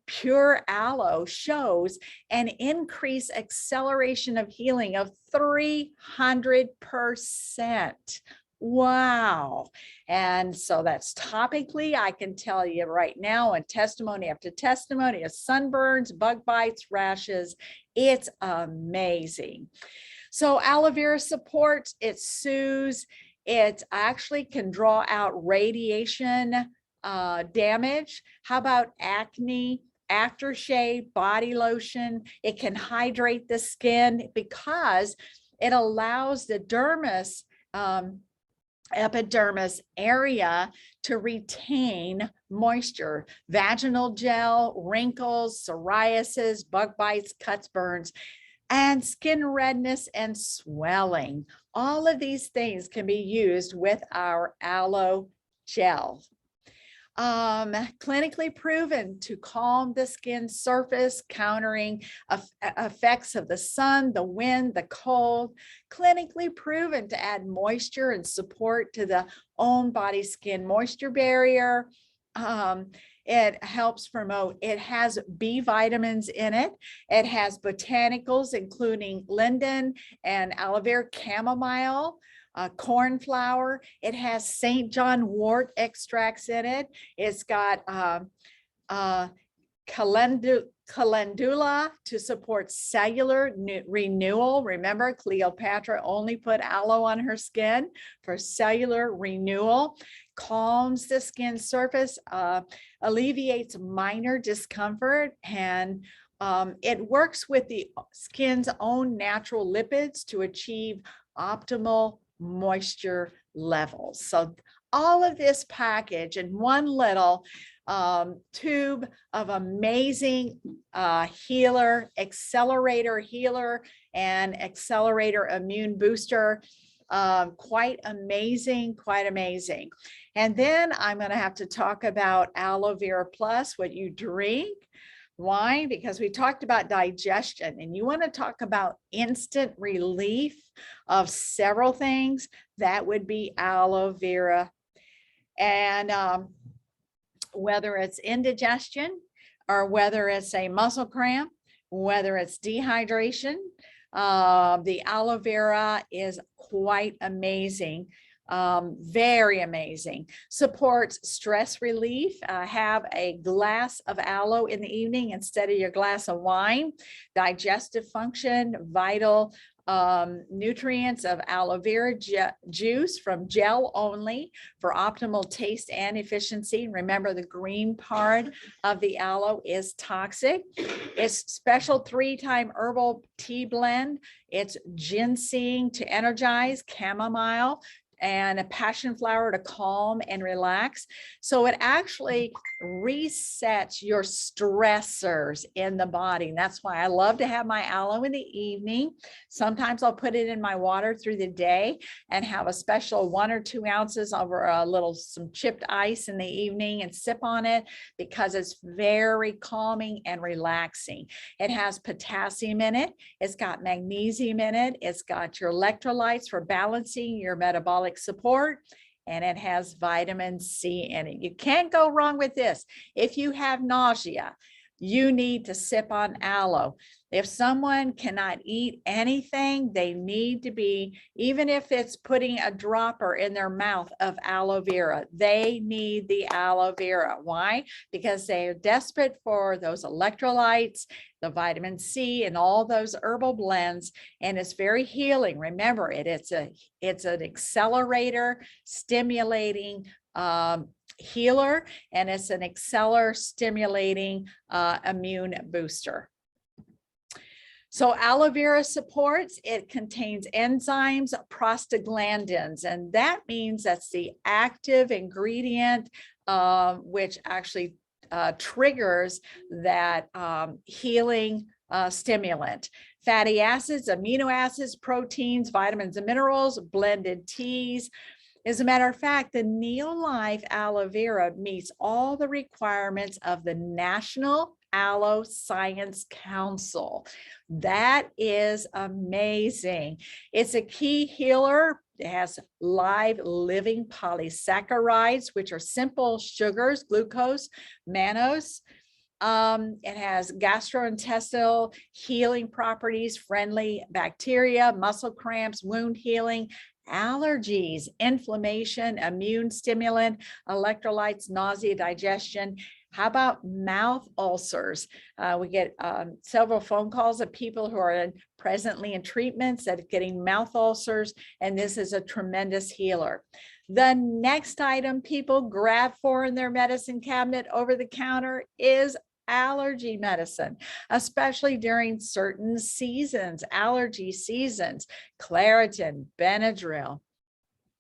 pure aloe shows an increased acceleration of healing of 300%. Wow. And so that's topically, I can tell you right now, and testimony after testimony of sunburns, bug bites, rashes. It's amazing. So aloe vera supports, it soothes, it actually can draw out radiation damage. How about acne? Aftershave, body lotion, it can hydrate the skin because it allows the dermis, epidermis area to retain moisture. Vaginal gel, wrinkles, psoriasis, bug bites, cuts, burns, and skin redness and swelling. All of these things can be used with our aloe gel. Clinically proven to calm the skin surface, countering effects of the sun, the wind, the cold. Clinically proven to add moisture and support to the own body skin moisture barrier. It helps promote, it has B vitamins in it. It has botanicals, including linden and aloe vera chamomile. Cornflower. It has St. John wort extracts in it. It's got calendula to support cellular renewal. Remember, Cleopatra only put aloe on her skin for cellular renewal. Calms the skin surface, alleviates minor discomfort, and it works with the skin's own natural lipids to achieve optimal moisture levels. So all of this package in one little tube of amazing healer, accelerator healer, and accelerator immune booster. Quite amazing, quite amazing. And then I'm going to have to talk about aloe vera plus, what you drink. Why? Because we talked about digestion, and you want to talk about instant relief of several things. That would be aloe vera. And whether it's indigestion or whether it's a muscle cramp, whether it's dehydration, the aloe vera is quite amazing. Very amazing. Supports stress relief. Have a glass of aloe in the evening instead of your glass of wine. Digestive function, vital nutrients of aloe vera juice from gel only for optimal taste and efficiency. Remember, the green part of the aloe is toxic. It's special 3-time herbal tea blend. It's ginseng to energize, chamomile, and a passion flower to calm and relax. So it actually resets your stressors in the body. And that's why I love to have my aloe in the evening. Sometimes I'll put it in my water through the day and have a special 1 or 2 ounces over some chipped ice in the evening and sip on it, because it's very calming and relaxing. It has potassium in it. It's got magnesium in it. It's got your electrolytes for balancing your metabolic support, and it has vitamin C in it. You can't go wrong with this. If you have nausea, you need to sip on aloe. If someone cannot eat anything, they need to be, even if it's putting a dropper in their mouth of aloe vera, they need the aloe vera. Why? Because they are desperate for those electrolytes, the vitamin C, and all those herbal blends, and it's very healing. Remember, it's an accelerator, stimulating healer, and it's an accelerator stimulating immune booster. So aloe vera supports, it contains enzymes, prostaglandins, and that means that's the active ingredient which actually triggers that healing stimulant. Fatty acids, amino acids, proteins, vitamins and minerals, blended teas. As a matter of fact, the Neolife aloe vera meets all the requirements of the National Aloe Science Council. That is amazing. It's a key healer. It has live living polysaccharides, which are simple sugars, glucose, mannose. It has gastrointestinal healing properties, friendly bacteria, muscle cramps, wound healing, allergies, inflammation, immune stimulant, electrolytes, nausea, digestion. How about mouth ulcers? We get several phone calls of people who are presently in treatments that are getting mouth ulcers, and this is a tremendous healer. The next item people grab for in their medicine cabinet over the counter is allergy medicine, especially during certain seasons, allergy seasons. Claritin, Benadryl.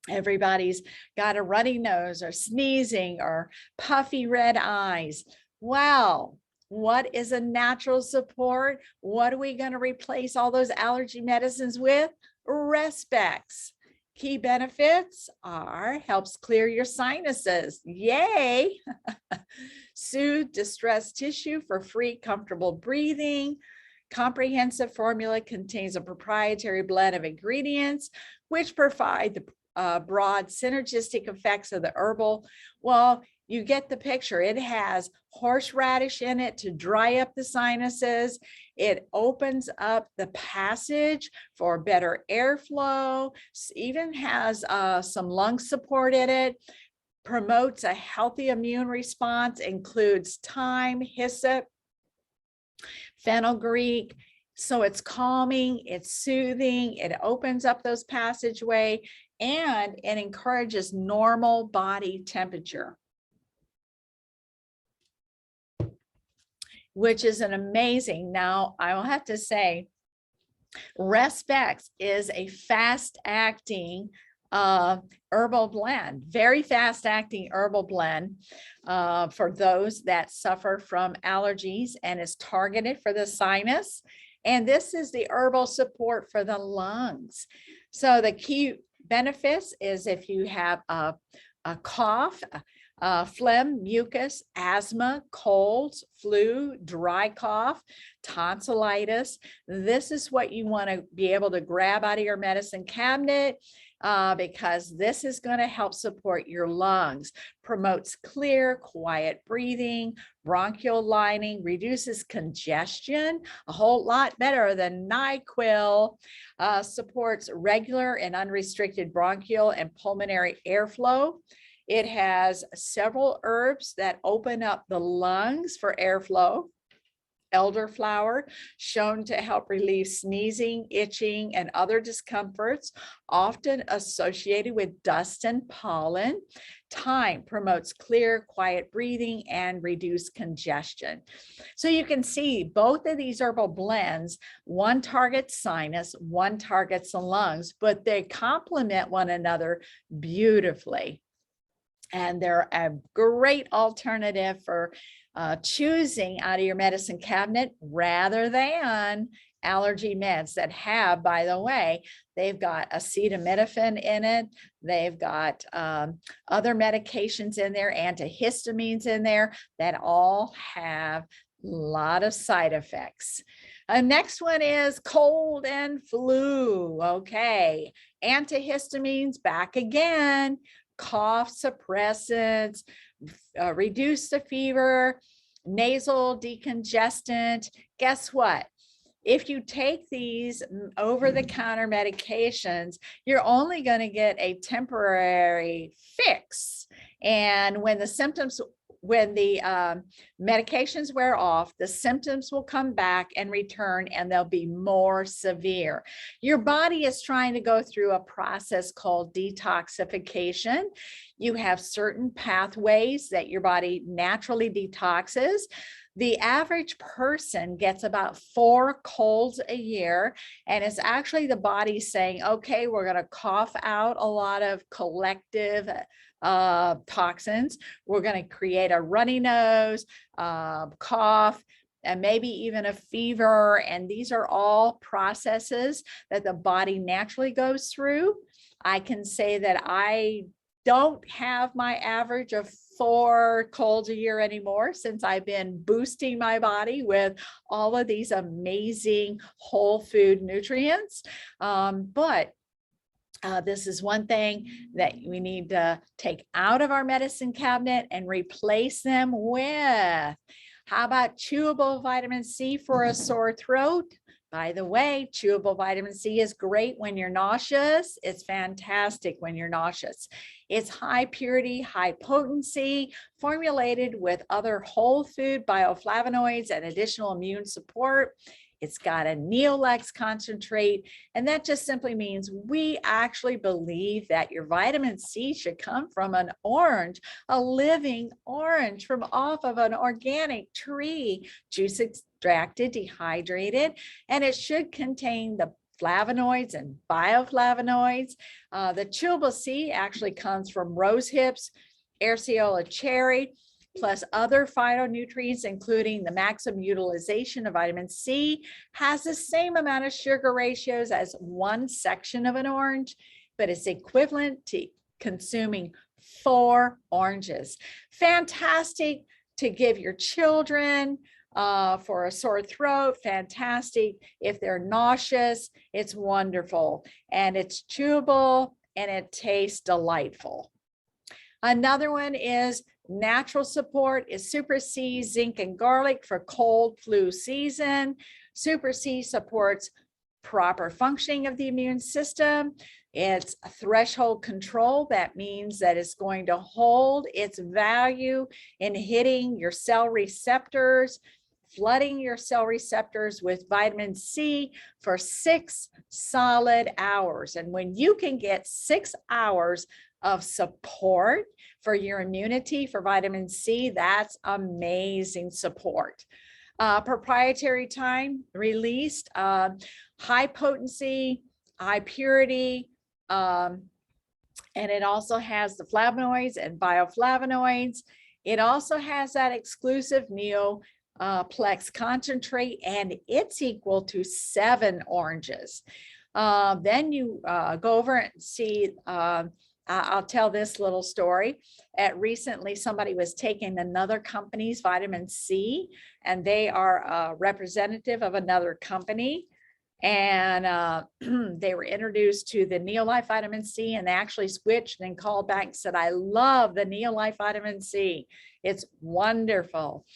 Everybody's got a runny nose or sneezing or puffy red eyes. Well, what is a natural support? What are we going to replace all those allergy medicines with? Respex. Key benefits are helps clear your sinuses. Yay! Soothe distressed tissue for free, comfortable breathing. Comprehensive formula contains a proprietary blend of ingredients which provide the broad synergistic effects of the herbal. Well, you get the picture. It has horseradish in it to dry up the sinuses. It opens up the passage for better airflow. Even has some lung support in it. Promotes a healthy immune response, includes thyme, hyssop, fenugreek. So it's calming, it's soothing, it opens up those passageway, and it encourages normal body temperature, which is an amazing. Now, I will have to say, Respex is a fast-acting herbal blend, very fast-acting herbal blend for those that suffer from allergies, and is targeted for the sinus. And this is the herbal support for the lungs. So the key benefits is if you have a cough, phlegm, mucus, asthma, colds, flu, dry cough, tonsillitis. This is what you want to be able to grab out of your medicine cabinet because this is going to help support your lungs, promotes clear, quiet breathing, bronchial lining, reduces congestion, a whole lot better than NyQuil, supports regular and unrestricted bronchial and pulmonary airflow. It has several herbs that open up the lungs for airflow. Elderflower, shown to help relieve sneezing, itching, and other discomforts, often associated with dust and pollen. Thyme promotes clear, quiet breathing and reduced congestion. So you can see both of these herbal blends, one targets sinus, one targets the lungs, but they complement one another beautifully. And they're a great alternative for choosing out of your medicine cabinet rather than allergy meds that have, by the way, they've got acetaminophen in it. They've got other medications in there, antihistamines in there that all have a lot of side effects. Next one is cold and flu. Okay, antihistamines back again. Cough suppressants, reduce the fever, nasal decongestant. Guess what? If you take these over-the-counter medications, you're only going to get a temporary fix. And when the medications wear off, the symptoms will come back and return, and they'll be more severe. Your body is trying to go through a process called detoxification. You have certain pathways that your body naturally detoxes. The average person gets about 4 colds a year, and it's actually the body saying, okay, we're going to cough out a lot of collective toxins. We're going to create a runny nose, cough, and maybe even a fever. And these are all processes that the body naturally goes through. I can say that I don't have my average of 4 colds a year anymore since I've been boosting my body with all of these amazing whole food nutrients. But this is one thing that we need to take out of our medicine cabinet and replace them with. How about chewable vitamin C for a sore throat? By the way, chewable vitamin C is great when you're nauseous. It's fantastic when you're nauseous. It's high purity, high potency, formulated with other whole food bioflavonoids and additional immune support. It's got a Neolex concentrate, and that just simply means we actually believe that your vitamin C should come from an orange, a living orange from off of an organic tree, juice extracted, dehydrated, and it should contain the flavonoids and bioflavonoids. The chewable C actually comes from rose hips, Arceola cherry, plus other phytonutrients, including the maximum utilization of vitamin C, has the same amount of sugar ratios as one section of an orange, but it's equivalent to consuming 4 oranges. Fantastic to give your children for a sore throat. Fantastic if they're nauseous. It's wonderful, and it's chewable, and it tastes delightful. Another one is natural support is Super C, zinc, and garlic for cold flu season. Super C supports proper functioning of the immune system. It's a threshold control. That means that it's going to hold its value in hitting your cell receptors, flooding your cell receptors with vitamin C for 6 solid hours. And when you can get 6 hours of support for your immunity for vitamin C, that's amazing support. Proprietary time released, high potency, high purity, and it also has the flavonoids and bioflavonoids. It also has that exclusive Neoplex concentrate, and it's equal to 7 oranges. Then you go over and see, I'll tell this little story. Recently, somebody was taking another company's vitamin C, and they are a representative of another company. And they were introduced to the Neolife vitamin C, and they actually switched and called back and said, I love the Neolife vitamin C. It's wonderful.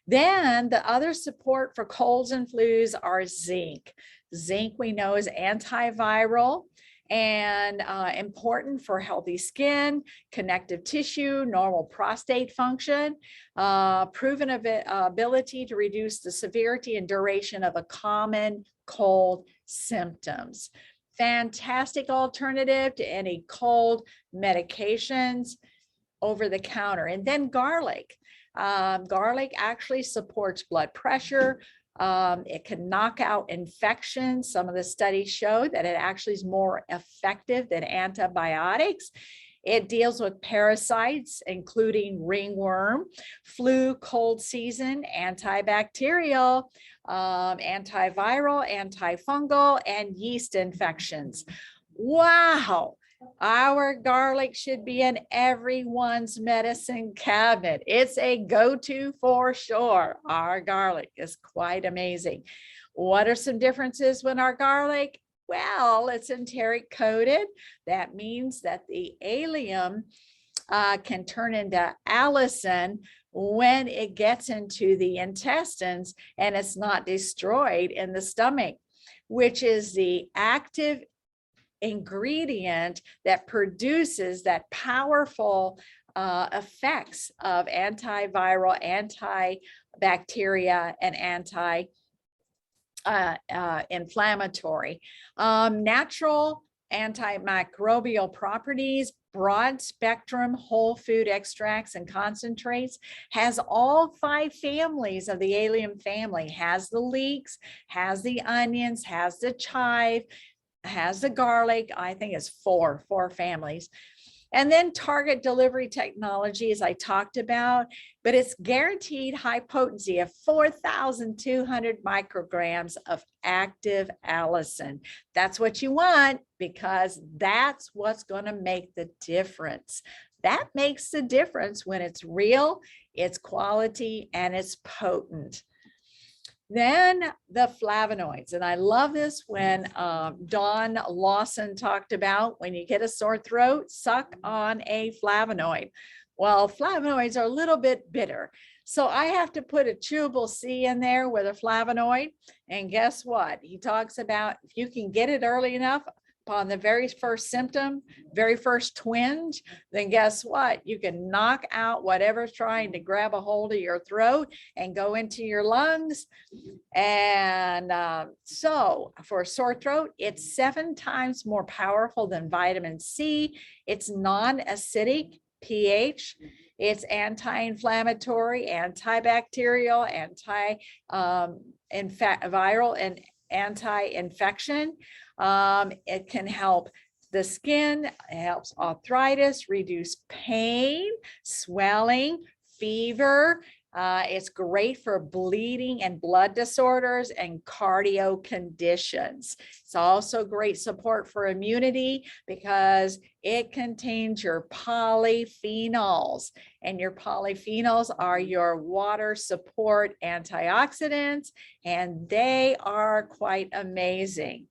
Then the other support for colds and flus are zinc. Zinc we know is antiviral and important for healthy skin, connective tissue, normal prostate function, proven ability to reduce the severity and duration of a common cold symptoms. Fantastic alternative to any cold medications over the counter. And then garlic. Garlic actually supports blood pressure. It can knock out infections. Some of the studies show that it actually is more effective than antibiotics. It deals with parasites, including ringworm, flu, cold season, antibacterial, antiviral, antifungal, and yeast infections. Wow. Our garlic should be in everyone's medicine cabinet. It's a go-to for sure. Our garlic is quite amazing. What are some differences with our garlic? Well, it's enteric coated. That means that the allium can turn into allicin when it gets into the intestines and it's not destroyed in the stomach, which is the active ingredient that produces that powerful effects of antiviral, antibacteria, and anti-inflammatory. Natural antimicrobial properties, broad spectrum whole food extracts and concentrates, has all 5 families of the allium family, has the leeks, has the onions, has the chive, has the garlic. I think it's four families. And then target delivery technology, as I talked about, but it's guaranteed high potency of 4,200 micrograms of active allicin. That's what you want, because that's what's going to make the difference. That makes the difference when it's real, it's quality, and it's potent. Then the flavonoids, and I love this when Dawn Lawson talked about when you get a sore throat, suck on a flavonoid. Well, flavonoids are a little bit bitter, so I have to put a chewable C in there with a flavonoid, and guess what? He talks about if you can get it early enough, upon the very first symptom, very first twinge, then guess what? You can knock out whatever's trying to grab a hold of your throat and go into your lungs. And so for a sore throat, it's 7 times more powerful than vitamin C. It's non-acidic pH. It's anti-inflammatory, antibacterial, viral, and anti-infection. It can help the skin, it helps arthritis, reduce pain, swelling, fever. It's great for bleeding and blood disorders and cardio conditions. It's also great support for immunity because it contains your polyphenols, and your polyphenols are your water support antioxidants, and they are quite amazing.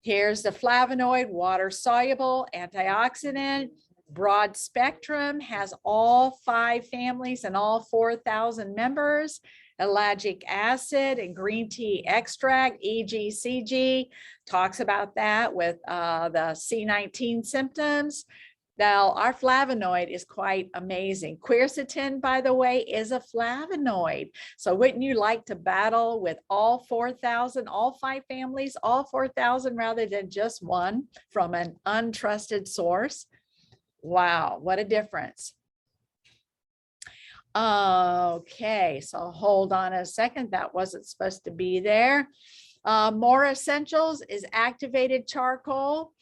Here's the flavonoid, water soluble, antioxidant, broad spectrum, has all 5 families and all 4,000 members. Ellagic acid and green tea extract, EGCG, talks about that with the C19 symptoms. Now, our flavonoid is quite amazing. Quercetin, by the way, is a flavonoid. So wouldn't you like to battle with all 4,000, all 5 families, all 4,000 rather than just one from an untrusted source? Wow, what a difference. Okay, so hold on a second. That wasn't supposed to be there. More essentials is activated charcoal.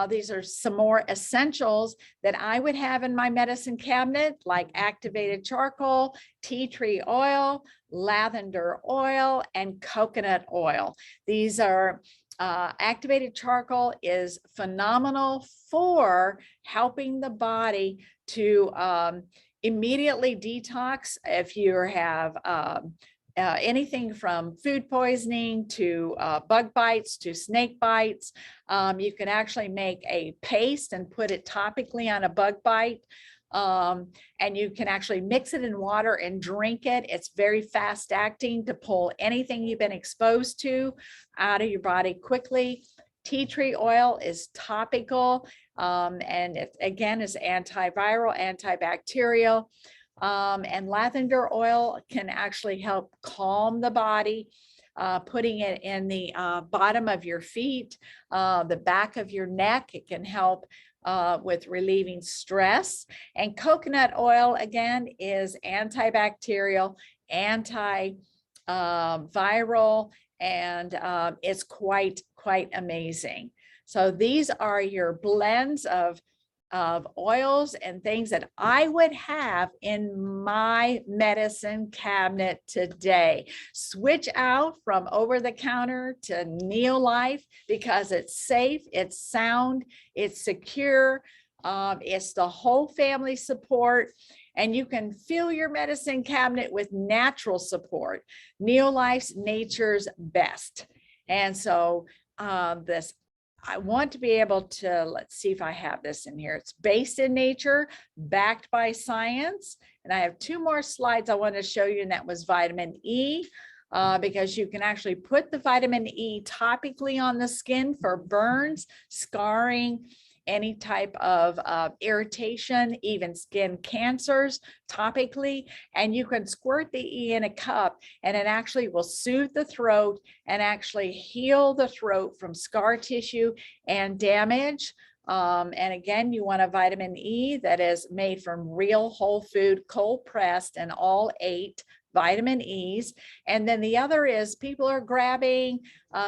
These are some more essentials that I would have in my medicine cabinet, like activated charcoal, tea tree oil, lavender oil, and coconut oil. These are Activated charcoal is phenomenal for helping the body to immediately detox if you have anything from food poisoning to bug bites to snake bites. You can actually make a paste and put it topically on a bug bite. And you can actually mix it in water and drink it. It's very fast acting to pull anything you've been exposed to out of your body quickly. Tea tree oil is topical, and it again is antiviral, antibacterial. And lavender oil can actually help calm the body. Putting it in the bottom of your feet, the back of your neck, it can help with relieving stress. And coconut oil, again, is antibacterial, antiviral, and it's quite amazing. So these are your blends of oils and things that I would have in my medicine cabinet today. Switch out from over the counter to Neolife because it's safe, it's sound, it's secure, it's the whole family support, and you can fill your medicine cabinet with natural support. Neolife's nature's best. And so I want to be able to, let's see if I have this in here. It's based in nature, backed by science. And I have 2 more slides I want to show you, and that was vitamin E, because you can actually put the vitamin E topically on the skin for burns, scarring, any type of irritation, even skin cancers topically. And you can squirt the E in a cup and it actually will soothe the throat and actually heal the throat from scar tissue and damage. And again, you want a vitamin E that is made from real whole food, cold pressed, and all 8 vitamin E's. And then the other is people are grabbing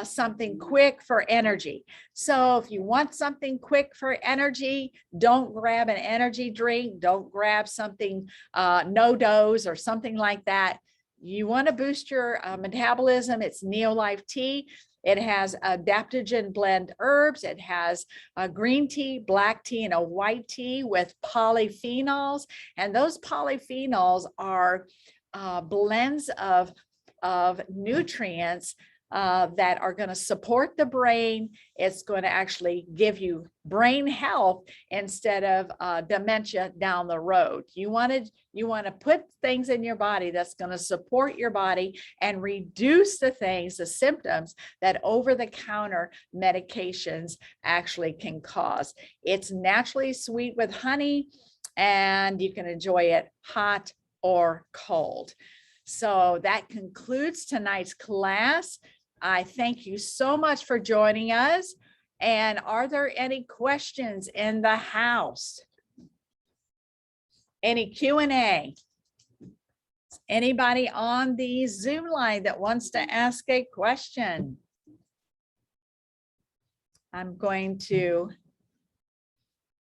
something quick for energy. So if you want something quick for energy, don't grab an energy drink. Don't grab something no-dose or something like that. You want to boost your metabolism. It's Neolife tea. It has adaptogen blend herbs. It has a green tea, black tea, and a white tea with polyphenols. And those polyphenols are blends of nutrients that are going to support the brain. It's going to actually give you brain health instead of dementia down the road. You want to put things in your body that's going to support your body and reduce the things, the symptoms that over-the-counter medications actually can cause. It's naturally sweet with honey, and you can enjoy it hot or cold. So that concludes tonight's class. I thank you so much for joining us. And are there any questions in the house? Any Q&A? Anybody on the Zoom line that wants to ask a question? I'm going to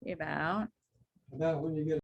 give out. Now, when you get